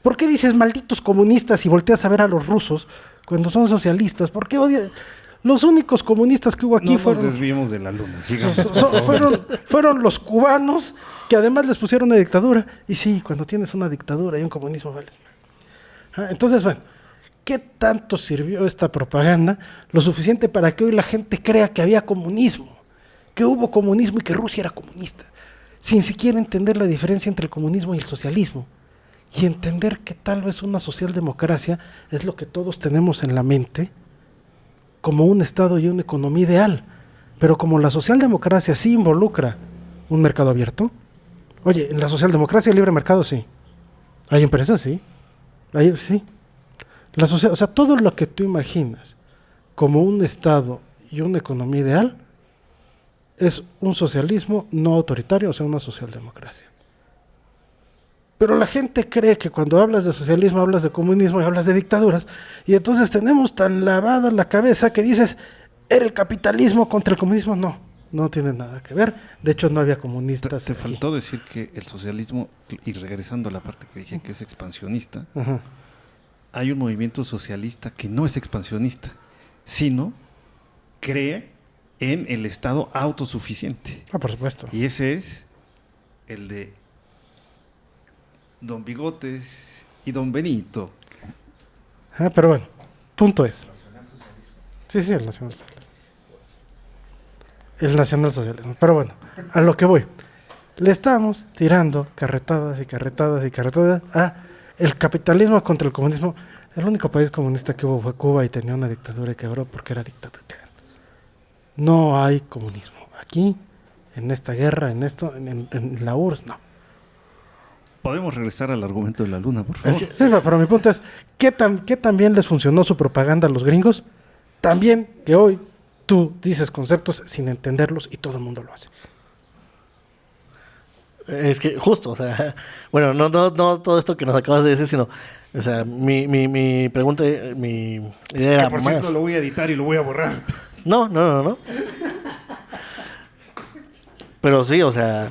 ¿Por qué dices malditos comunistas y volteas a ver a los rusos cuando son socialistas? ¿Por qué odias? Los únicos comunistas que hubo aquí No fueron... nos desviemos de la luna. Sigamos. fueron los cubanos que además les pusieron una dictadura. Y sí, cuando tienes una dictadura y un comunismo, vale. Entonces, bueno, ¿qué tanto sirvió esta propaganda? Lo suficiente para que hoy la gente crea que había comunismo, que hubo comunismo y que Rusia era comunista, sin siquiera entender la diferencia entre el comunismo y el socialismo. Y entender que tal vez una socialdemocracia es lo que todos tenemos en la mente como un Estado y una economía ideal. Pero como la socialdemocracia sí involucra un mercado abierto, oye, en la socialdemocracia el libre mercado sí. Hay empresas, sí. Sí. O sea, todo lo que tú imaginas como un Estado y una economía ideal es un socialismo no autoritario, o sea, una socialdemocracia. Pero la gente cree que cuando hablas de socialismo hablas de comunismo y hablas de dictaduras, y entonces tenemos tan lavada la cabeza que dices, ¿era el capitalismo contra el comunismo? No tiene nada que ver. De hecho, no había comunistas. Te aquí. faltó decir que el socialismo, y regresando a la parte que dije que es expansionista, Ajá. hay un movimiento socialista que no es expansionista, sino cree en el Estado autosuficiente. Por supuesto. Y ese es el de Don Bigotes y Don Benito. Pero bueno, punto es. Sí, el nacionalsocialismo. El nacionalsocialismo. Pero bueno, a lo que voy. Le estamos tirando carretadas y carretadas y carretadas a el capitalismo contra el comunismo. El único país comunista que hubo fue Cuba y tenía una dictadura y quebró porque era dictadura. No hay comunismo. Aquí, en esta guerra, en la URSS, no. ¿Podemos regresar al argumento de la luna, por favor? Sí, pero mi punto es, ¿qué tan bien les funcionó su propaganda a los gringos? También que hoy tú dices conceptos sin entenderlos y todo el mundo lo hace. Es que justo, o sea, bueno, no todo esto que nos acabas de decir, sino, o sea, mi pregunta, mi idea era Que por más. cierto lo voy a editar y lo voy a borrar. No. Pero sí, o sea,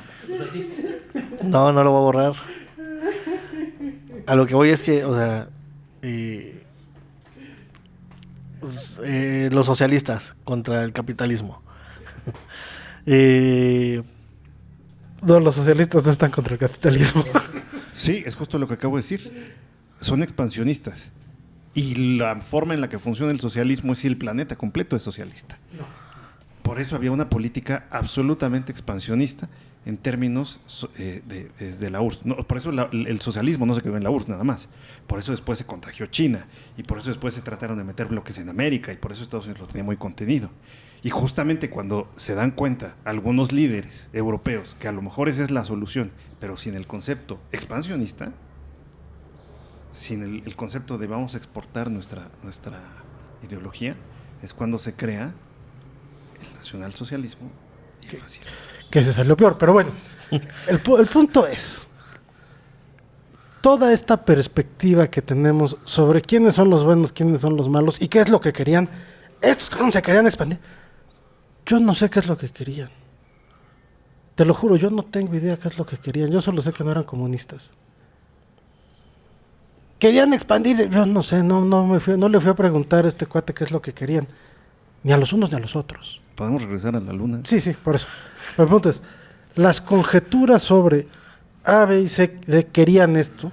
no lo voy a borrar. A lo que voy es que, o sea, los socialistas contra el capitalismo. No, los socialistas no están contra el capitalismo. Sí, es justo lo que acabo de decir. Son expansionistas. Y la forma en la que funciona el socialismo es si el planeta completo es socialista. Por eso había una política absolutamente expansionista en términos desde la URSS. Por eso el socialismo no se quedó en la URSS nada más. Por eso después se contagió China. Y por eso después se trataron de meter bloques en América. Y por eso Estados Unidos lo tenía muy contenido. Y justamente cuando se dan cuenta algunos líderes europeos que a lo mejor esa es la solución, pero sin el concepto expansionista, sin el concepto de vamos a exportar nuestra ideología, es cuando se crea el nacionalsocialismo y el fascismo. Que se salió peor, pero bueno, el punto es, toda esta perspectiva que tenemos sobre quiénes son los buenos, quiénes son los malos y qué es lo que querían, estos que se querían expandir, yo no sé qué es lo que querían. Te lo juro, yo no tengo idea qué es lo que querían. Yo solo sé que no eran comunistas. Querían expandirse. Yo no sé, no le fui a preguntar a este cuate qué es lo que querían. Ni a los unos ni a los otros. ¿Podemos regresar a la luna? Sí, por eso. Pero el punto es, las conjeturas sobre A, B y C querían esto,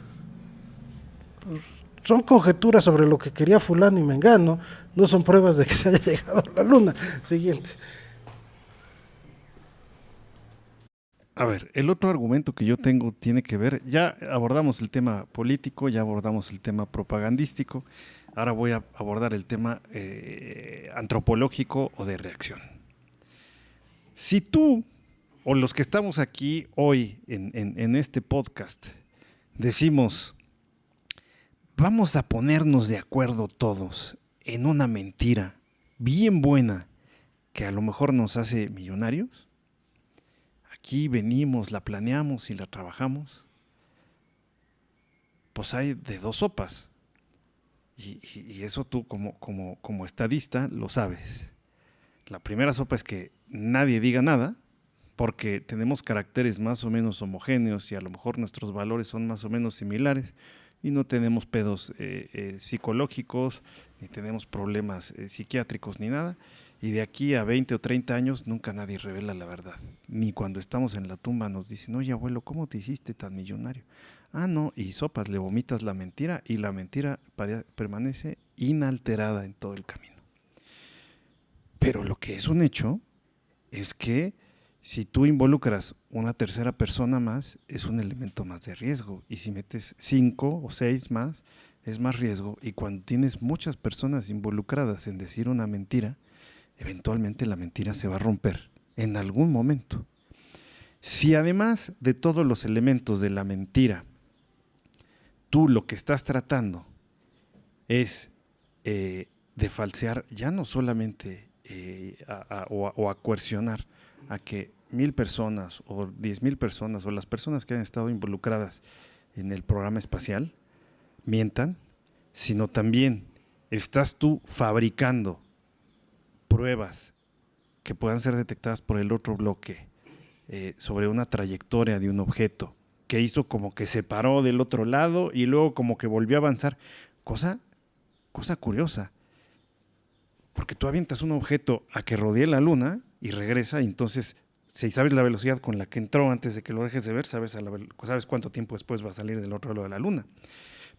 pues, son conjeturas sobre lo que quería fulano y mengano, no son pruebas de que se haya llegado a la luna. Siguiente. A ver, el otro argumento que yo tengo tiene que ver, ya abordamos el tema político, ya abordamos el tema propagandístico, ahora voy a abordar el tema antropológico o de reacción. Si tú o los que estamos aquí hoy en este podcast decimos, vamos a ponernos de acuerdo todos en una mentira bien buena que a lo mejor nos hace millonarios, aquí venimos, la planeamos y la trabajamos, pues hay de dos sopas. Y eso tú como estadista lo sabes. La primera sopa es que nadie diga nada, porque tenemos caracteres más o menos homogéneos y a lo mejor nuestros valores son más o menos similares y no tenemos pedos psicológicos, ni tenemos problemas psiquiátricos ni nada. Y de aquí a 20 o 30 años nunca nadie revela la verdad. Ni cuando estamos en la tumba nos dicen, oye abuelo, ¿cómo te hiciste tan millonario? Ah, no, y sopas, le vomitas la mentira y la mentira permanece inalterada en todo el camino. Pero lo que es un hecho es que si tú involucras una tercera persona más, es un elemento más de riesgo. Y si metes 5 o 6 más, es más riesgo. Y cuando tienes muchas personas involucradas en decir una mentira, eventualmente la mentira se va a romper en algún momento. Si además de todos los elementos de la mentira, tú lo que estás tratando es de falsear, ya no solamente o a coercionar a que 1,000 personas o 10,000 personas o las personas que han estado involucradas en el programa espacial mientan, sino también estás tú fabricando pruebas que puedan ser detectadas por el otro bloque sobre una trayectoria de un objeto que hizo como que se paró del otro lado y luego como que volvió a avanzar. Cosa curiosa, porque tú avientas un objeto a que rodee la luna y regresa, y entonces si sabes la velocidad con la que entró antes de que lo dejes de ver, sabes cuánto tiempo después va a salir del otro lado de la luna.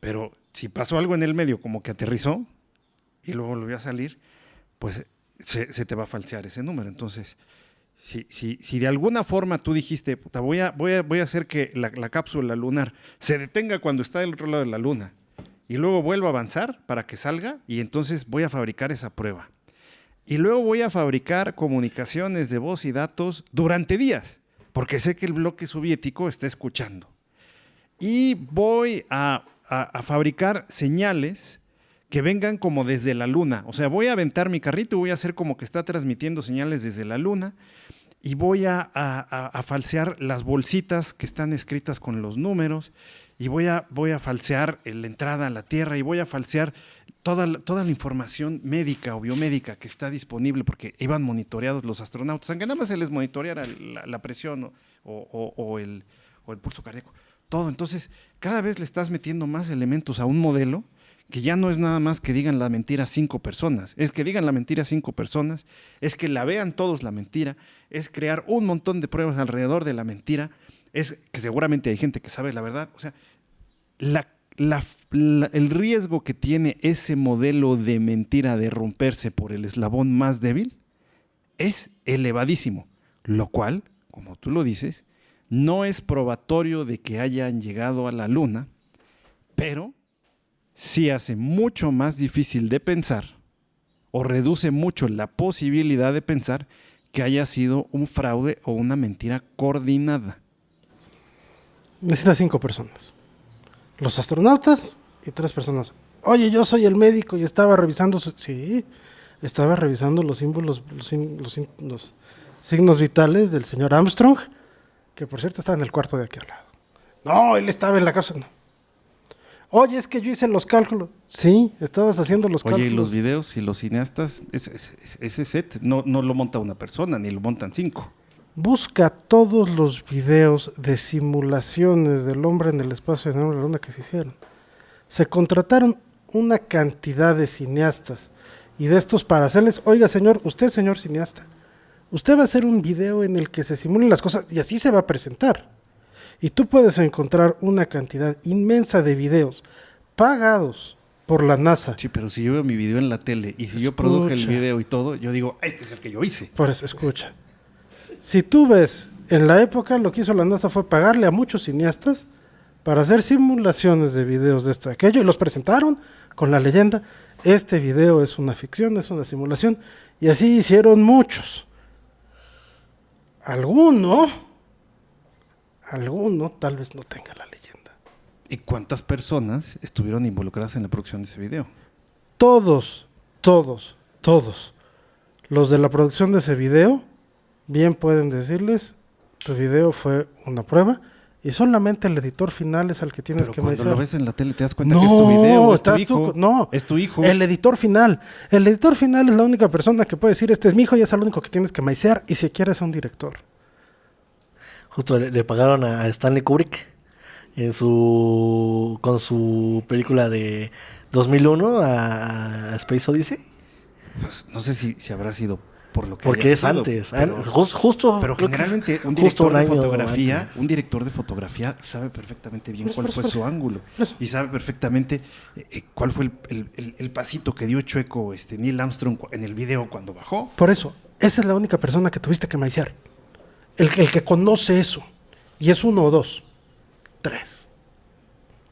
Pero si pasó algo en el medio, como que aterrizó y luego volvió a salir, pues se te va a falsear ese número. Entonces, si de alguna forma tú dijiste, puta, voy a hacer que la cápsula lunar se detenga cuando está del otro lado de la luna y luego vuelva a avanzar para que salga, y entonces voy a fabricar esa prueba. Y luego voy a fabricar comunicaciones de voz y datos durante días, porque sé que el bloque soviético está escuchando. Y voy a fabricar señales que vengan como desde la luna. O sea, voy a aventar mi carrito y voy a hacer como que está transmitiendo señales desde la luna, y voy a falsear las bolsitas que están escritas con los números, y voy a falsear la entrada a la Tierra, y voy a falsear toda la información médica o biomédica que está disponible, porque iban monitoreados los astronautas, aunque nada más se les monitoreara la presión o el pulso cardíaco. Todo. Entonces, cada vez le estás metiendo más elementos a un modelo que ya no es nada más que digan la mentira 5 personas, es que digan la mentira 5 personas, es que la vean todos la mentira, es crear un montón de pruebas alrededor de la mentira, es que seguramente hay gente que sabe la verdad. O sea, el riesgo que tiene ese modelo de mentira de romperse por el eslabón más débil es elevadísimo, lo cual, como tú lo dices, no es probatorio de que hayan llegado a la luna, pero sí hace mucho más difícil de pensar, o reduce mucho la posibilidad de pensar que haya sido un fraude o una mentira coordinada. Necesita 5 personas. Los astronautas y 3 personas. Oye, yo soy el médico y estaba revisando... Sí, estaba revisando los símbolos, los signos vitales del señor Armstrong, que por cierto estaba en el cuarto de aquí al lado. No, él estaba en la casa. No. Oye, es que yo hice los cálculos. Sí, estabas haciendo los cálculos. Oye, y los videos y los cineastas, ese set no lo monta una persona, ni lo montan 5. Busca todos los videos de simulaciones del hombre en el espacio de la luna que se hicieron. Se contrataron una cantidad de cineastas y de estos para hacerles, oiga señor, usted señor cineasta, usted va a hacer un video en el que se simulen las cosas y así se va a presentar. Y tú puedes encontrar una cantidad inmensa de videos pagados por la NASA. Sí, pero si yo veo mi video en la tele y si yo produje el video y todo, yo digo, este es el que yo hice. Por eso, escucha. Si tú ves, en la época lo que hizo la NASA fue pagarle a muchos cineastas para hacer simulaciones de videos de esto y aquello, y los presentaron con la leyenda, este video es una ficción, es una simulación, y así hicieron muchos. Alguno tal vez no tenga la leyenda. ¿Y cuántas personas estuvieron involucradas en la producción de ese video? Todos los de la producción de ese video bien pueden decirles, tu video fue una prueba y solamente el editor final es al que tienes Pero que cuando maizar. lo ves en la tele te das cuenta que es tu video, es tu hijo. Es tu hijo. El editor final es la única persona que puede decir, este es mi hijo y es el único que tienes que maicear y si quieres un director. Justo le pagaron a Stanley Kubrick con su película de 2001 a Space Odyssey. Pues no sé si habrá sido por lo que Porque haya es sido, antes. pero, Justo. pero creo que generalmente un justo director de fotografía sabe perfectamente bien cuál fue Por su ángulo eso. y sabe perfectamente cuál fue el pasito que dio chueco Neil Armstrong en el video cuando bajó. Por eso, esa es la única persona que tuviste que maicear. El que conoce eso. Y es 1 o 2. 3.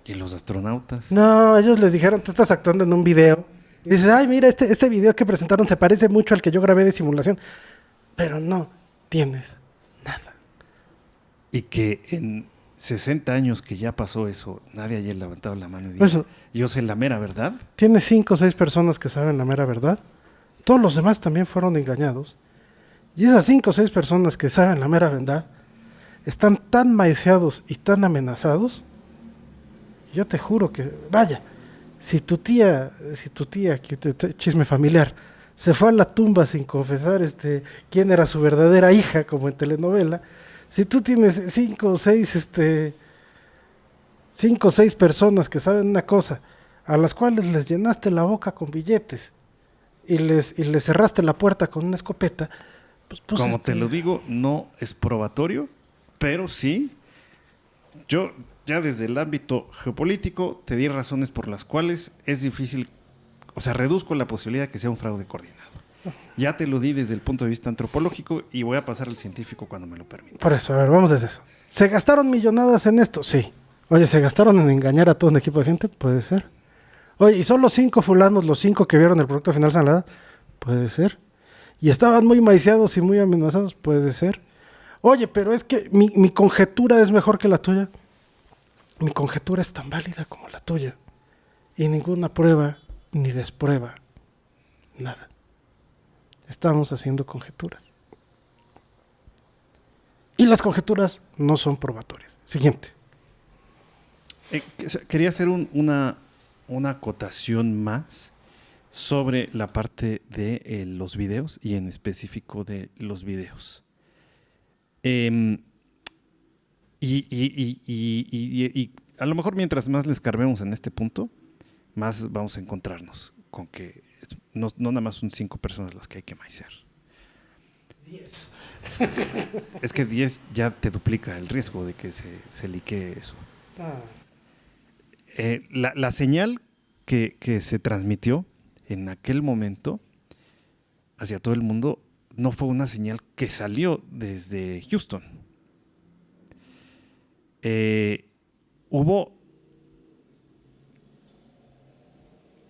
Y los astronautas. No, ellos les dijeron, tú estás actuando en un video. Y dices, ay, mira, este video que presentaron se parece mucho al que yo grabé de simulación. Pero no tienes nada. Y que en 60 años que ya pasó eso, nadie haya levantado la mano y dijo, Eso. yo sé la mera verdad. Tienes 5 o 6 personas que saben la mera verdad. Todos los demás también fueron engañados. Y esas 5 o 6 personas que saben la mera verdad están tan maiceados y tan amenazados. Yo te juro que, vaya, si tu tía, chisme familiar, se fue a la tumba sin confesar quién era su verdadera hija, como en telenovela, si tú tienes 5 o 6 personas que saben una cosa, a las cuales les llenaste la boca con billetes y les cerraste la puerta con una escopeta, pues Como te lo digo, no es probatorio, pero sí, yo ya desde el ámbito geopolítico te di razones por las cuales es difícil, o sea, reduzco la posibilidad de que sea un fraude coordinado. Ya te lo di desde el punto de vista antropológico y voy a pasar al científico cuando me lo permita. Por eso, a ver, vamos desde eso. ¿Se gastaron millonadas en esto? Sí. Oye, ¿se gastaron en engañar a todo un equipo de gente? Puede ser. Oye, ¿y son los 5 fulanos, los 5 que vieron el producto final salada? Puede ser. ¿Y estaban muy maiciados y muy amenazados? Puede ser. Oye, pero es que mi conjetura es mejor que la tuya. Mi conjetura es tan válida como la tuya. Y ninguna prueba ni desprueba. Nada. Estamos haciendo conjeturas. Y las conjeturas no son probatorias. Siguiente. Quería hacer una acotación más sobre la parte de los videos y en específico de los videos. Y a lo mejor mientras más les escarbemos en este punto, más vamos a encontrarnos con que no nada más son 5 personas las que hay que maicear. 10. Es que 10 ya te duplica el riesgo de que se liquee eso. La señal que se transmitió en aquel momento hacia todo el mundo no fue una señal que salió desde Houston. Hubo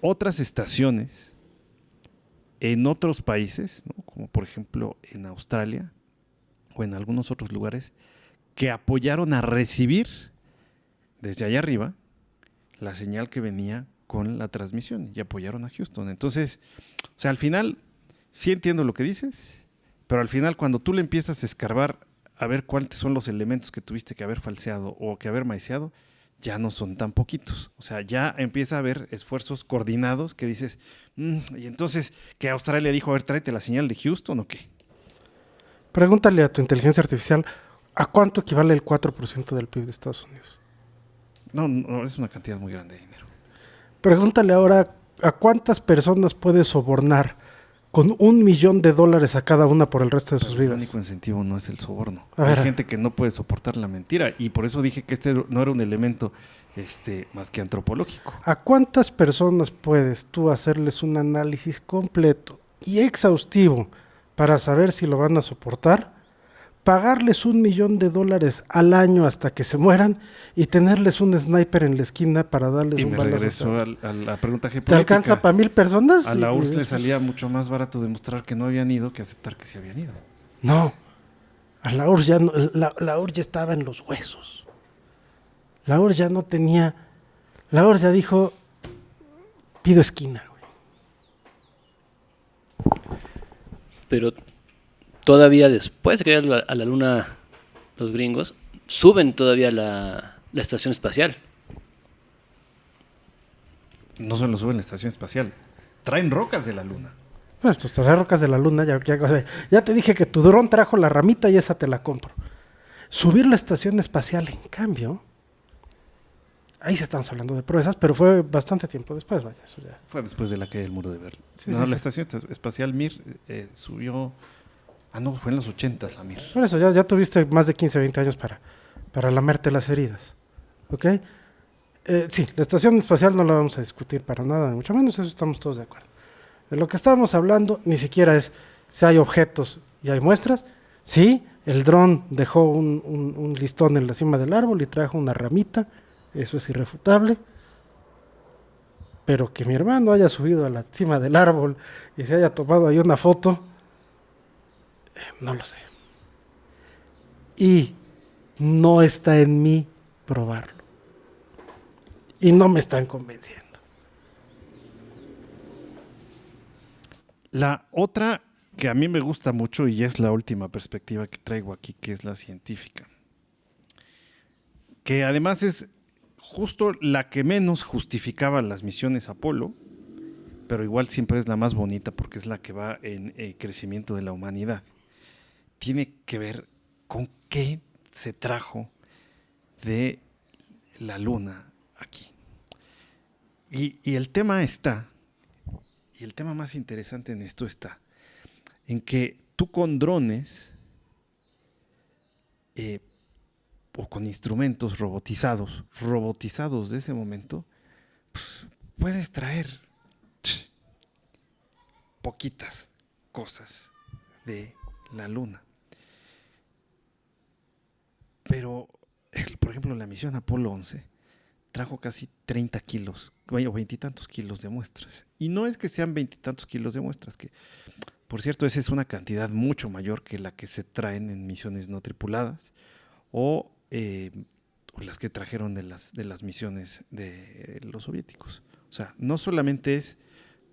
otras estaciones en otros países, ¿no? Como por ejemplo en Australia o en algunos otros lugares, que apoyaron a recibir desde allá arriba la señal que venía con la transmisión y apoyaron a Houston. Entonces, o sea, al final sí entiendo lo que dices, pero al final cuando tú le empiezas a escarbar a ver cuáles son los elementos que tuviste que haber falseado o que haber maiceado, ya no son tan poquitos. O sea, ya empieza a haber esfuerzos coordinados que dices, y entonces, ¿que Australia dijo, a ver, tráete la señal de Houston o qué? Pregúntale a tu inteligencia artificial, ¿a cuánto equivale el 4% del PIB de Estados Unidos? No, es una cantidad muy grande de dinero. Pregúntale ahora, ¿a cuántas personas puedes sobornar con $1 millón a cada una por el resto de sus El vidas? único incentivo no es el soborno. A Hay ver. gente que no puede soportar la mentira y por eso dije que este no era un elemento más que antropológico. ¿A cuántas personas puedes tú hacerles un análisis completo y exhaustivo para saber si lo van a soportar? Pagarles $1 millón al año hasta que se mueran y tenerles un sniper en la esquina para darles Y un me balazo. regreso a la pregunta ¿Te geopolítica. alcanza para 1,000 personas? A la Y URSS le después- salía mucho más barato demostrar que no habían ido que aceptar que sí habían ido. No, a la URSS ya, la URSS ya estaba en los huesos. La URSS ya no tenía... La URSS ya dijo, pido esquina, güey. Pero todavía después de llegar a la luna los gringos, suben todavía la estación espacial. No solo suben la estación espacial, traen rocas de la luna. Pues traer rocas de la luna, ya te dije que tu dron trajo la ramita y esa te la compro. Subir la estación espacial, en cambio, ahí se estamos hablando de proezas, pero fue bastante tiempo después, vaya, eso ya. Fue después de la caída del muro de Berlín. Sí, no, sí, la sí. estación espacial Mir subió... Ah, no, fue en los 80s la Mir. Por eso, ya tuviste más de 15, 20 años para lamerte las heridas. ¿Ok? Sí, la estación espacial no la vamos a discutir para nada, ni mucho menos, eso estamos todos de acuerdo. De lo que estábamos hablando ni siquiera es si hay objetos y hay muestras. Sí, el dron dejó un listón en la cima del árbol y trajo una ramita, eso es irrefutable. Pero que mi hermano haya subido a la cima del árbol y se haya tomado ahí una foto, no lo sé. Y no está en mí probarlo. Y no me están convenciendo. La otra que a mí me gusta mucho y es la última perspectiva que traigo aquí, que es la científica. Que además es justo la que menos justificaba las misiones Apolo, pero igual siempre es la más bonita porque es la que va en crecimiento de la humanidad. Tiene que ver con qué se trajo de la luna aquí. Y el tema está, y el tema más interesante en esto está, en que tú con drones o con instrumentos robotizados de ese momento, pues, puedes traer poquitas cosas de la luna. Pero, por ejemplo, la misión Apolo 11 trajo casi 30 kilos, o 20 y tantos kilos de muestras. Y no es que sean 20 y tantos kilos de muestras, que, por cierto, esa es una cantidad mucho mayor que la que se traen en misiones no tripuladas o las que trajeron de las misiones de los soviéticos. O sea, no solamente es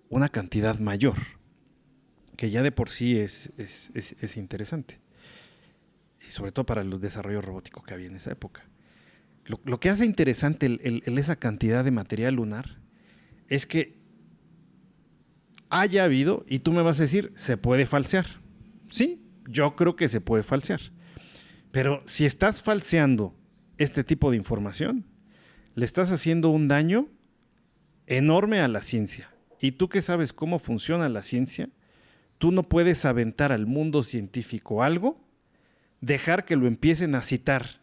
una cantidad mayor, que ya de por sí es interesante, y sobre todo para el desarrollo robótico que había en esa época. Lo que hace interesante esa cantidad de material lunar es que haya habido, y tú me vas a decir, se puede falsear. Sí, yo creo que se puede falsear. Pero si estás falseando este tipo de información, le estás haciendo un daño enorme a la ciencia. Y tú que sabes cómo funciona la ciencia, tú no puedes aventar al mundo científico algo, dejar que lo empiecen a citar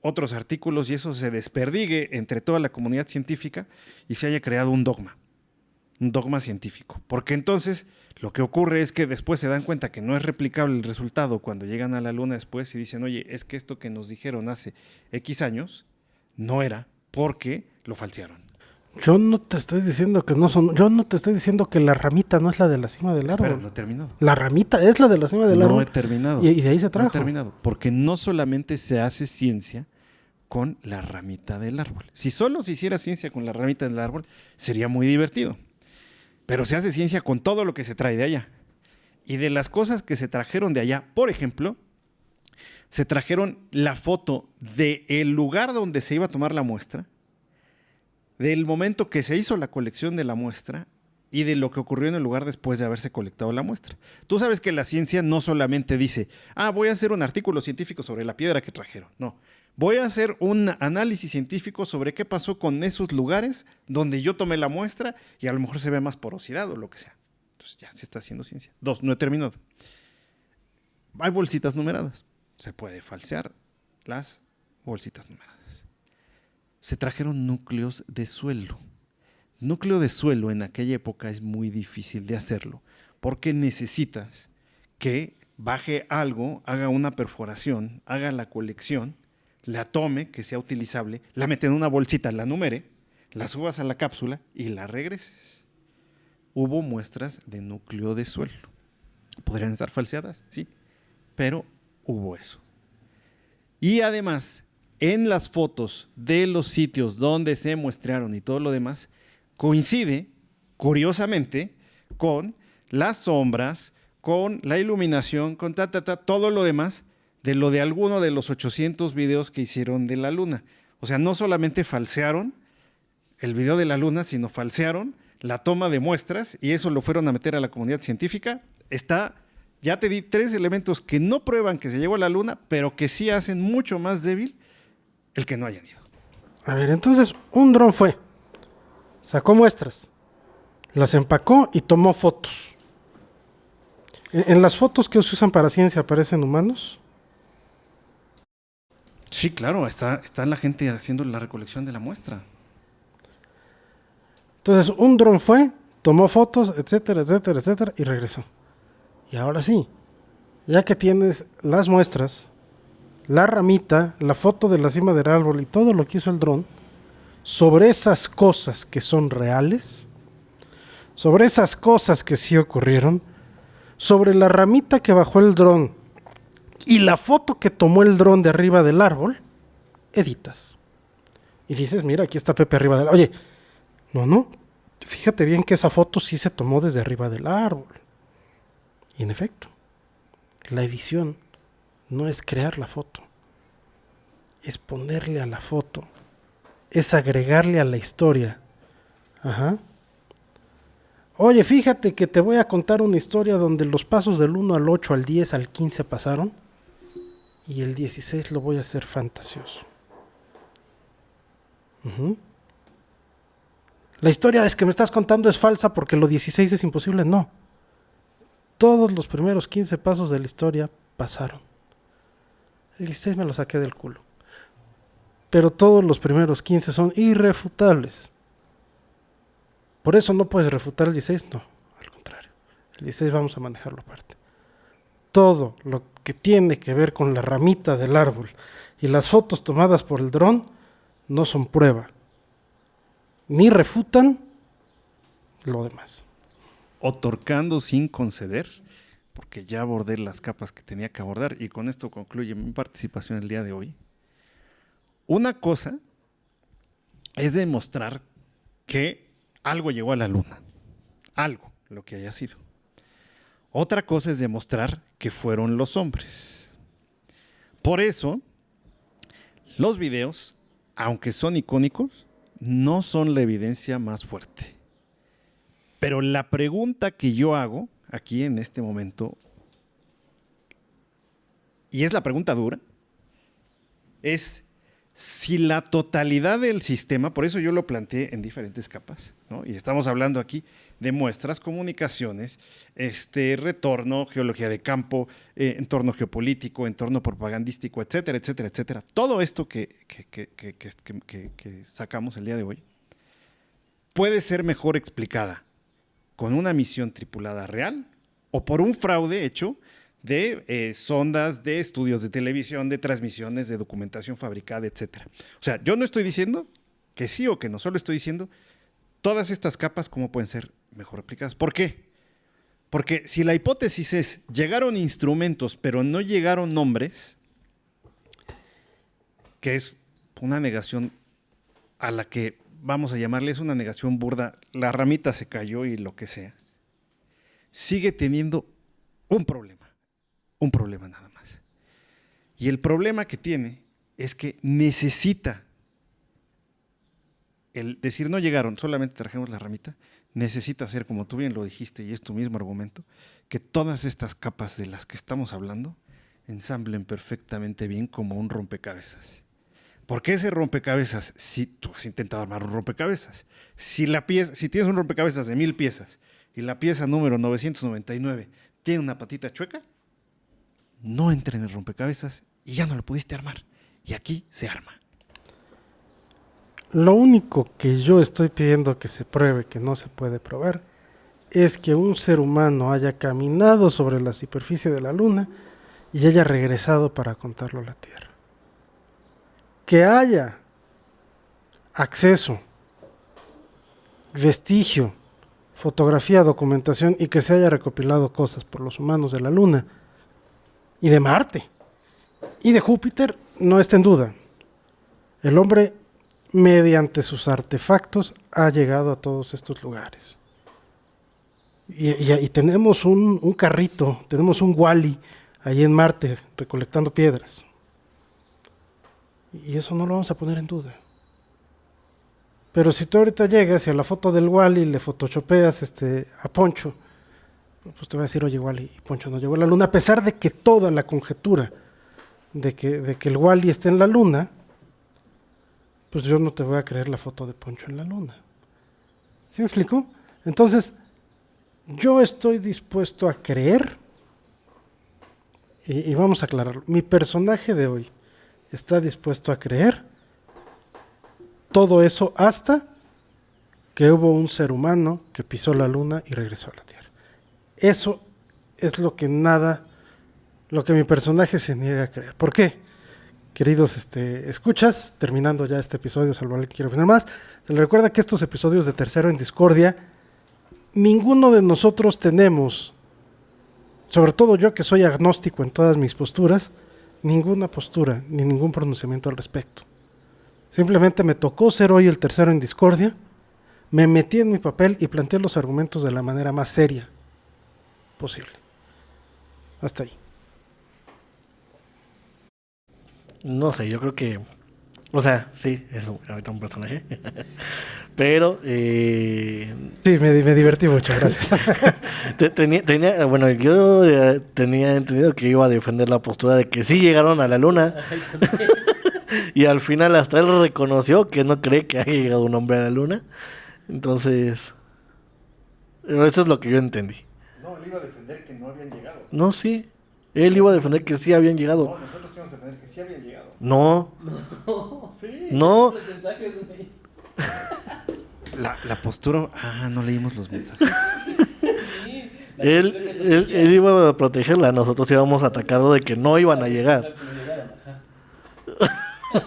otros artículos y eso se desperdigue entre toda la comunidad científica y se haya creado un dogma científico. Porque entonces lo que ocurre es que después se dan cuenta que no es replicable el resultado cuando llegan a la luna después y dicen, oye, es que esto que nos dijeron hace X años no era porque lo falsearon. Yo no te estoy diciendo que no son. Yo no te estoy diciendo que la ramita no es la de la cima del árbol. Espera, no he terminado. La ramita es la de la cima del árbol. No he terminado. Y de ahí se trajo. No he terminado. Porque no solamente se hace ciencia con la ramita del árbol. Si solo se hiciera ciencia con la ramita del árbol, sería muy divertido. Pero se hace ciencia con todo lo que se trae de allá. Y de las cosas que se trajeron de allá, por ejemplo, se trajeron la foto del lugar donde se iba a tomar la muestra, del momento que se hizo la colección de la muestra y de lo que ocurrió en el lugar después de haberse colectado la muestra. Tú sabes que la ciencia no solamente dice, voy a hacer un artículo científico sobre la piedra que trajeron. No, voy a hacer un análisis científico sobre qué pasó con esos lugares donde yo tomé la muestra y a lo mejor se ve más porosidad o lo que sea. Entonces ya se está haciendo ciencia. 2, no he terminado. Hay bolsitas numeradas. Se puede falsear las bolsitas numeradas. Se trajeron núcleos de suelo. Núcleo de suelo en aquella época es muy difícil de hacerlo porque necesitas que baje algo, haga una perforación, haga la colección, la tome, que sea utilizable, la mete en una bolsita, la numere, la subas a la cápsula y la regreses. Hubo muestras de núcleo de suelo. ¿Podrían estar falseadas? Sí, pero hubo eso. Y además, en las fotos de los sitios donde se muestrearon y todo lo demás, coincide, curiosamente, con las sombras, con la iluminación, con todo lo demás de lo de alguno de los 800 videos que hicieron de la Luna. O sea, no solamente falsearon el video de la Luna, sino falsearon la toma de muestras y eso lo fueron a meter a la comunidad científica. Ya te di 3 elementos que no prueban que se llegó a la Luna, pero que sí hacen mucho más débil el que no hayan ido. A ver, entonces un dron fue, sacó muestras, las empacó y tomó fotos. ¿En las fotos que se usan para ciencia aparecen humanos? Sí, claro, está la gente haciendo la recolección de la muestra. Entonces un dron fue, tomó fotos, etcétera, etcétera, etcétera, y regresó. Y ahora sí, ya que tienes las muestras, la ramita, la foto de la cima del árbol y todo lo que hizo el dron, sobre esas cosas que son reales, sobre esas cosas que sí ocurrieron, sobre la ramita que bajó el dron y la foto que tomó el dron de arriba del árbol, editas. Y dices, mira, aquí está Pepe arriba del árbol. Oye, no, fíjate bien que esa foto sí se tomó desde arriba del árbol. Y en efecto, la edición no es crear la foto, es ponerle a la foto, es agregarle a la historia. Ajá. Oye, fíjate que te voy a contar una historia donde los pasos del 1 al 8, al 10, al 15 pasaron y el 16 lo voy a hacer fantasioso. Uh-huh. La historia es que me estás contando es falsa porque lo 16 es imposible. No. Todos los primeros 15 pasos de la historia pasaron. El 16 me lo saqué del culo. Pero todos los primeros 15 son irrefutables. Por eso no puedes refutar el 16, no, al contrario. El 16 vamos a manejarlo aparte. Todo lo que tiene que ver con la ramita del árbol y las fotos tomadas por el dron no son prueba, ni refutan lo demás. Otorgando sin conceder, porque ya abordé las capas que tenía que abordar y con esto concluye mi participación el día de hoy. Una cosa es demostrar que algo llegó a la Luna, algo, lo que haya sido. Otra cosa es demostrar que fueron los hombres. Por eso, los videos, aunque son icónicos, no son la evidencia más fuerte. Pero la pregunta que yo hago aquí en este momento, y es la pregunta dura, es si la totalidad del sistema, por eso yo lo planteé en diferentes capas, ¿no? Y estamos hablando aquí de muestras, comunicaciones, retorno, geología de campo, entorno geopolítico, entorno propagandístico, etcétera, etcétera, etcétera. Todo esto que sacamos el día de hoy puede ser mejor explicada con una misión tripulada real o por un fraude hecho de sondas, de estudios de televisión, de transmisiones, de documentación fabricada, etcétera. O sea, yo no estoy diciendo que sí o que no, solo estoy diciendo todas estas capas cómo pueden ser mejor aplicadas. ¿Por qué? Porque si la hipótesis es llegaron instrumentos pero no llegaron nombres, que es una negación a la que vamos a llamarle, es una negación burda, la ramita se cayó y lo que sea, sigue teniendo un problema nada más. Y el problema que tiene es que necesita el decir no llegaron, solamente trajimos la ramita, necesita ser, como tú bien lo dijiste, y es tu mismo argumento, que todas estas capas de las que estamos hablando ensamblen perfectamente bien como un rompecabezas. Porque ese rompecabezas, si tú has intentado armar un rompecabezas, si tienes un rompecabezas de 1000 piezas y la pieza número 999 tiene una patita chueca, no entra en el rompecabezas y ya no lo pudiste armar. Y aquí se arma. Lo único que yo estoy pidiendo que se pruebe, que no se puede probar, es que un ser humano haya caminado sobre la superficie de la Luna y haya regresado para contarlo a la Tierra. Que haya acceso, vestigio, fotografía, documentación y que se haya recopilado cosas por los humanos de la Luna y de Marte y de Júpiter no está en duda. El hombre, mediante sus artefactos, ha llegado a todos estos lugares. Y tenemos un carrito, tenemos un Wall-E ahí en Marte recolectando piedras. Y eso no lo vamos a poner en duda. Pero si tú ahorita llegas y a la foto del Wall-E le photoshopeas a Poncho, pues te va a decir, oye, Wall-E, Poncho no llegó a la Luna, a pesar de que toda la conjetura de que el Wall-E esté en la Luna, pues yo no te voy a creer la foto de Poncho en la Luna. ¿Sí me explico? Entonces, yo estoy dispuesto a creer, y vamos a aclararlo, mi personaje de hoy está dispuesto a creer todo eso hasta que hubo un ser humano que pisó la Luna y regresó a la Tierra. Eso es lo que mi personaje se niega a creer. ¿Por qué? Queridos escuchas, terminando ya este episodio, salvo que quiero opinar más, se les recuerda que estos episodios de Tercero en Discordia, ninguno de nosotros tenemos, sobre todo yo que soy agnóstico en todas mis posturas, ninguna postura ni ningún pronunciamiento al respecto. Simplemente me tocó ser hoy el tercero en discordia, me metí en mi papel y planteé los argumentos de la manera más seria posible. Hasta ahí. No sé, yo creo que... O sea, sí, es ahorita un personaje. Pero... Sí, me divertí mucho, gracias. Bueno, yo tenía entendido que iba a defender la postura de que sí llegaron a la Luna. Y al final hasta él reconoció que no cree que haya llegado un hombre a la Luna. Entonces... Eso es lo que yo entendí. No, él iba a defender que no habían llegado. No, sí. Él iba a defender que sí habían llegado. No, nosotros íbamos a defender que sí habían llegado. No. Sí. No. La postura... Ah, no leímos los mensajes. Él iba a protegerla. Nosotros íbamos a atacarlo de que no iban a llegar.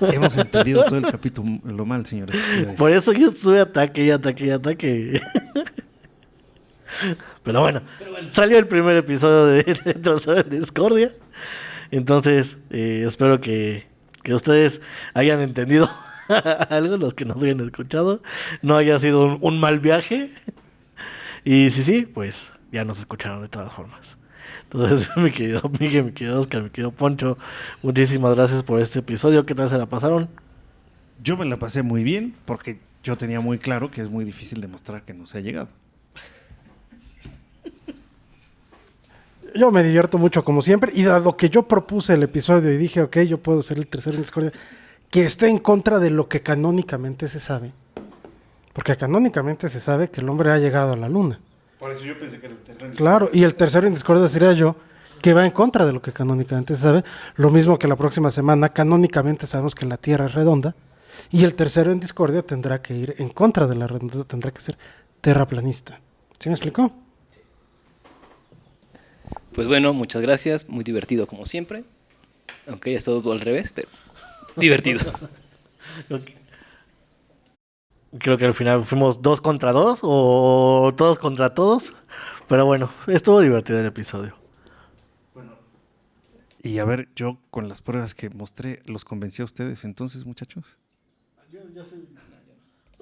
Hemos entendido todo el capítulo lo mal, señores. Por eso yo estuve ataque. Pero bueno, salió el primer episodio de Tercero en Discordia. Entonces, espero que ustedes hayan entendido algo, los que nos hayan escuchado. No haya sido un mal viaje. Y si sí, pues ya nos escucharon de todas formas. Entonces, mi querido Miguel, mi querido Oscar, mi querido Poncho, muchísimas gracias por este episodio. ¿Qué tal se la pasaron? Yo me la pasé muy bien porque yo tenía muy claro que es muy difícil demostrar que no se ha llegado. Yo me divierto mucho como siempre y dado que yo propuse el episodio y dije, ok, yo puedo ser el tercero en discordia, que esté en contra de lo que canónicamente se sabe. Porque canónicamente se sabe que el hombre ha llegado a la Luna. Por eso yo pensé que era el tercero. Claro, y el tercero en discordia sería yo, que va en contra de lo que canónicamente se sabe. Lo mismo que la próxima semana, canónicamente sabemos que la Tierra es redonda. Y el tercero en discordia tendrá que ir en contra de la redondez, tendrá que ser terraplanista. ¿Sí me explicó? Pues bueno, muchas gracias. Muy divertido como siempre. Aunque haya estado todo al revés, pero divertido. Creo que al final fuimos 2 contra 2 o todos contra todos. Pero bueno, estuvo divertido el episodio. Y a ver, yo con las pruebas que mostré, ¿los convencí a ustedes entonces, muchachos?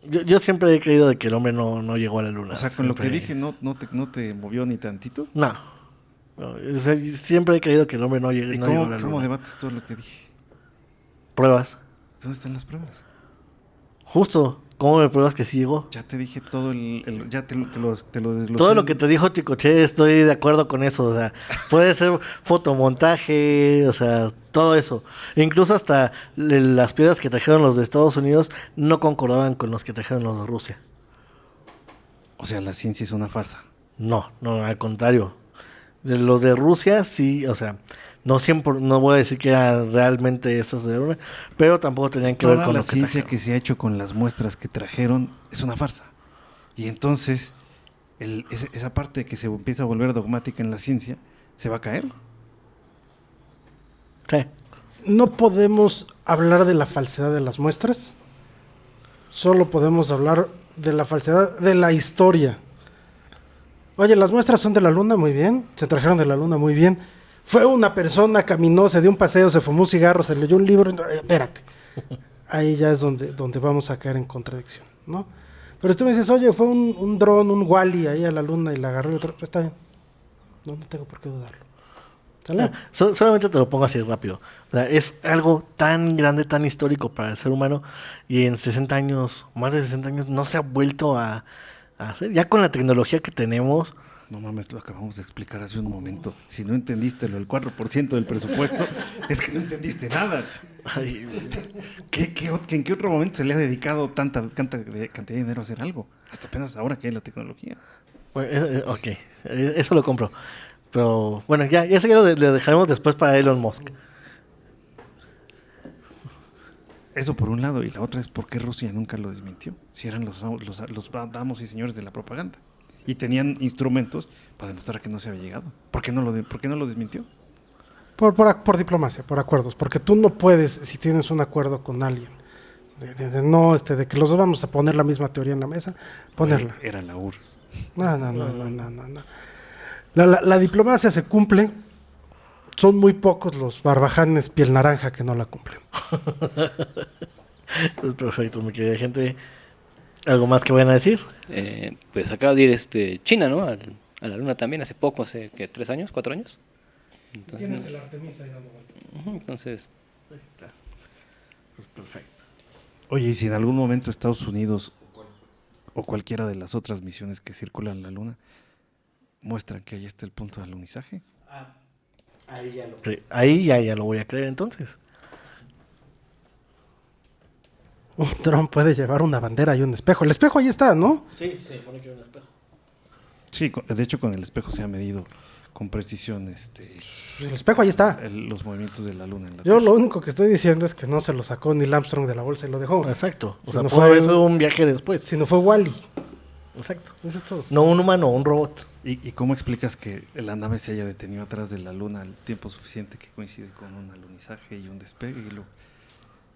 Yo siempre he creído de que el hombre no llegó a la Luna. O sea, con lo que dije, ¿no te movió ni tantito? No. O sea, siempre he creído que el hombre no llegó ¿Y a la Luna. cómo debates todo lo que dije? Pruebas. ¿Dónde están las pruebas? Justo. ¿Cómo me pruebas que sí llegó? Ya te dije todo ya te lo desglosé. Todo lo que te dijo Chicoche, estoy de acuerdo con eso. O sea, puede ser fotomontaje, o sea, todo eso. Incluso hasta las piedras que trajeron los de Estados Unidos no concordaban con los que trajeron los de Rusia. O sea, la ciencia es una farsa. No, al contrario. Los de Rusia sí, o sea, no siempre, no voy a decir que eran realmente esos de Luna, pero tampoco tenían que ver Toda con la lo que ciencia trajeron. que se ha hecho con las muestras que trajeron es una farsa. Y entonces, esa parte que se empieza a volver dogmática en la ciencia, se va a caer. Sí. No podemos hablar de la falsedad de las muestras. Solo podemos hablar de la falsedad de la historia. Oye, las muestras son de la Luna, muy bien. Se trajeron de la Luna, muy bien. Fue una persona, caminó, se dio un paseo, se fumó un cigarro, se leyó un libro. Espérate. Ahí ya es donde vamos a caer en contradicción, ¿no? Pero tú me dices, oye, fue un dron, un Wally ahí a la Luna y la agarró y otro. Está bien. No tengo por qué dudarlo. ¿Sale? Solamente te lo pongo así rápido. O sea, es algo tan grande, tan histórico para el ser humano y en 60 años, más de 60 años, no se ha vuelto a hacer. Ya con la tecnología que tenemos, No mames, lo acabamos de explicar hace un momento. Si no entendiste el 4% del presupuesto, es que no entendiste nada. ay, ¿En qué otro momento se le ha dedicado tanta cantidad de dinero a hacer algo? Hasta apenas ahora que hay la tecnología. bueno, ok, eso lo compro. Pero bueno, ya eso ya lo dejaremos después para Elon Musk. Eso por un lado, y la otra es por qué Rusia nunca lo desmintió. Si eran los amos y señores de la propaganda. Y tenían instrumentos para demostrar que no se había llegado. ¿Por qué no lo desmintió? Por diplomacia, por acuerdos. Porque tú no puedes, si tienes un acuerdo con alguien, de que los dos vamos a poner la misma teoría en la mesa, ponerla. Era la URSS. No. La diplomacia se cumple. Son muy pocos los barbajanes piel naranja que no la cumplen. Pues perfecto, mi querida gente. ¿Algo más que vayan a decir? Pues acaba de ir China, ¿no? A la Luna también, hace poco, hace ¿qué? ¿3 años? ¿4 años? Entonces, el Artemisa ahí dando vueltas. entonces, Pues perfecto. Oye, y si en algún momento Estados Unidos o cualquiera de las otras misiones que circulan en la Luna muestran que ahí está el punto de alunizaje. Ahí ya lo voy a creer entonces. Un dron puede llevar una bandera y un espejo. El espejo ahí está, ¿no? Sí, se pone que era un espejo. Sí, de hecho con el espejo se ha medido con precisión El espejo ahí está. los movimientos de la Luna en la Yo Tierra. lo único que estoy diciendo es que no se lo sacó Neil Armstrong de la bolsa y lo dejó. Exacto. O Si sea, no pudo fue haber sido un viaje después. Si no fue Wally. Exacto. Eso es todo. No un humano, un robot. ¿Y cómo explicas que la nave se haya detenido atrás de la Luna el tiempo suficiente que coincide con un alunizaje y un despegue?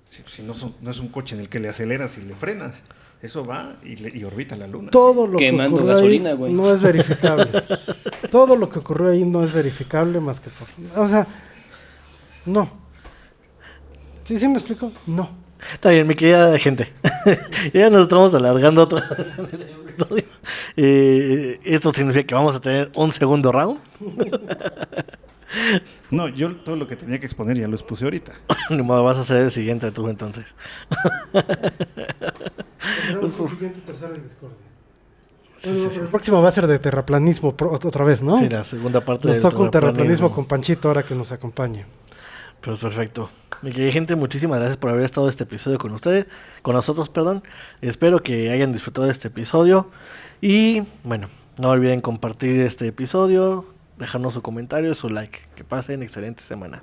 Si no es un coche en el que le aceleras y le frenas, eso va y orbita la Luna. Todo lo Quemando que ocurrió gasolina, ahí güey. no es verificable. Todo lo que ocurrió ahí no es verificable más que por... O sea, no. ¿Sí me explico? No. Está bien, mi querida gente. Ya nos estamos alargando otra vez en el episodio. Esto significa que vamos a tener un segundo round. No, yo todo lo que tenía que exponer ya lo expuse ahorita. Ni modo, vas a ser el siguiente tú entonces. El próximo va a ser de terraplanismo otra vez, ¿no? Sí, la segunda parte Nos del toca un terraplanismo terraplanismo. con Panchito ahora que nos acompañe. Pues perfecto. Mi querida gente, muchísimas gracias por haber estado este episodio con ustedes, con nosotros, perdón. Espero que hayan disfrutado de este episodio. Y bueno, no olviden compartir este episodio, dejarnos su comentario, su like. Que pasen excelente semana.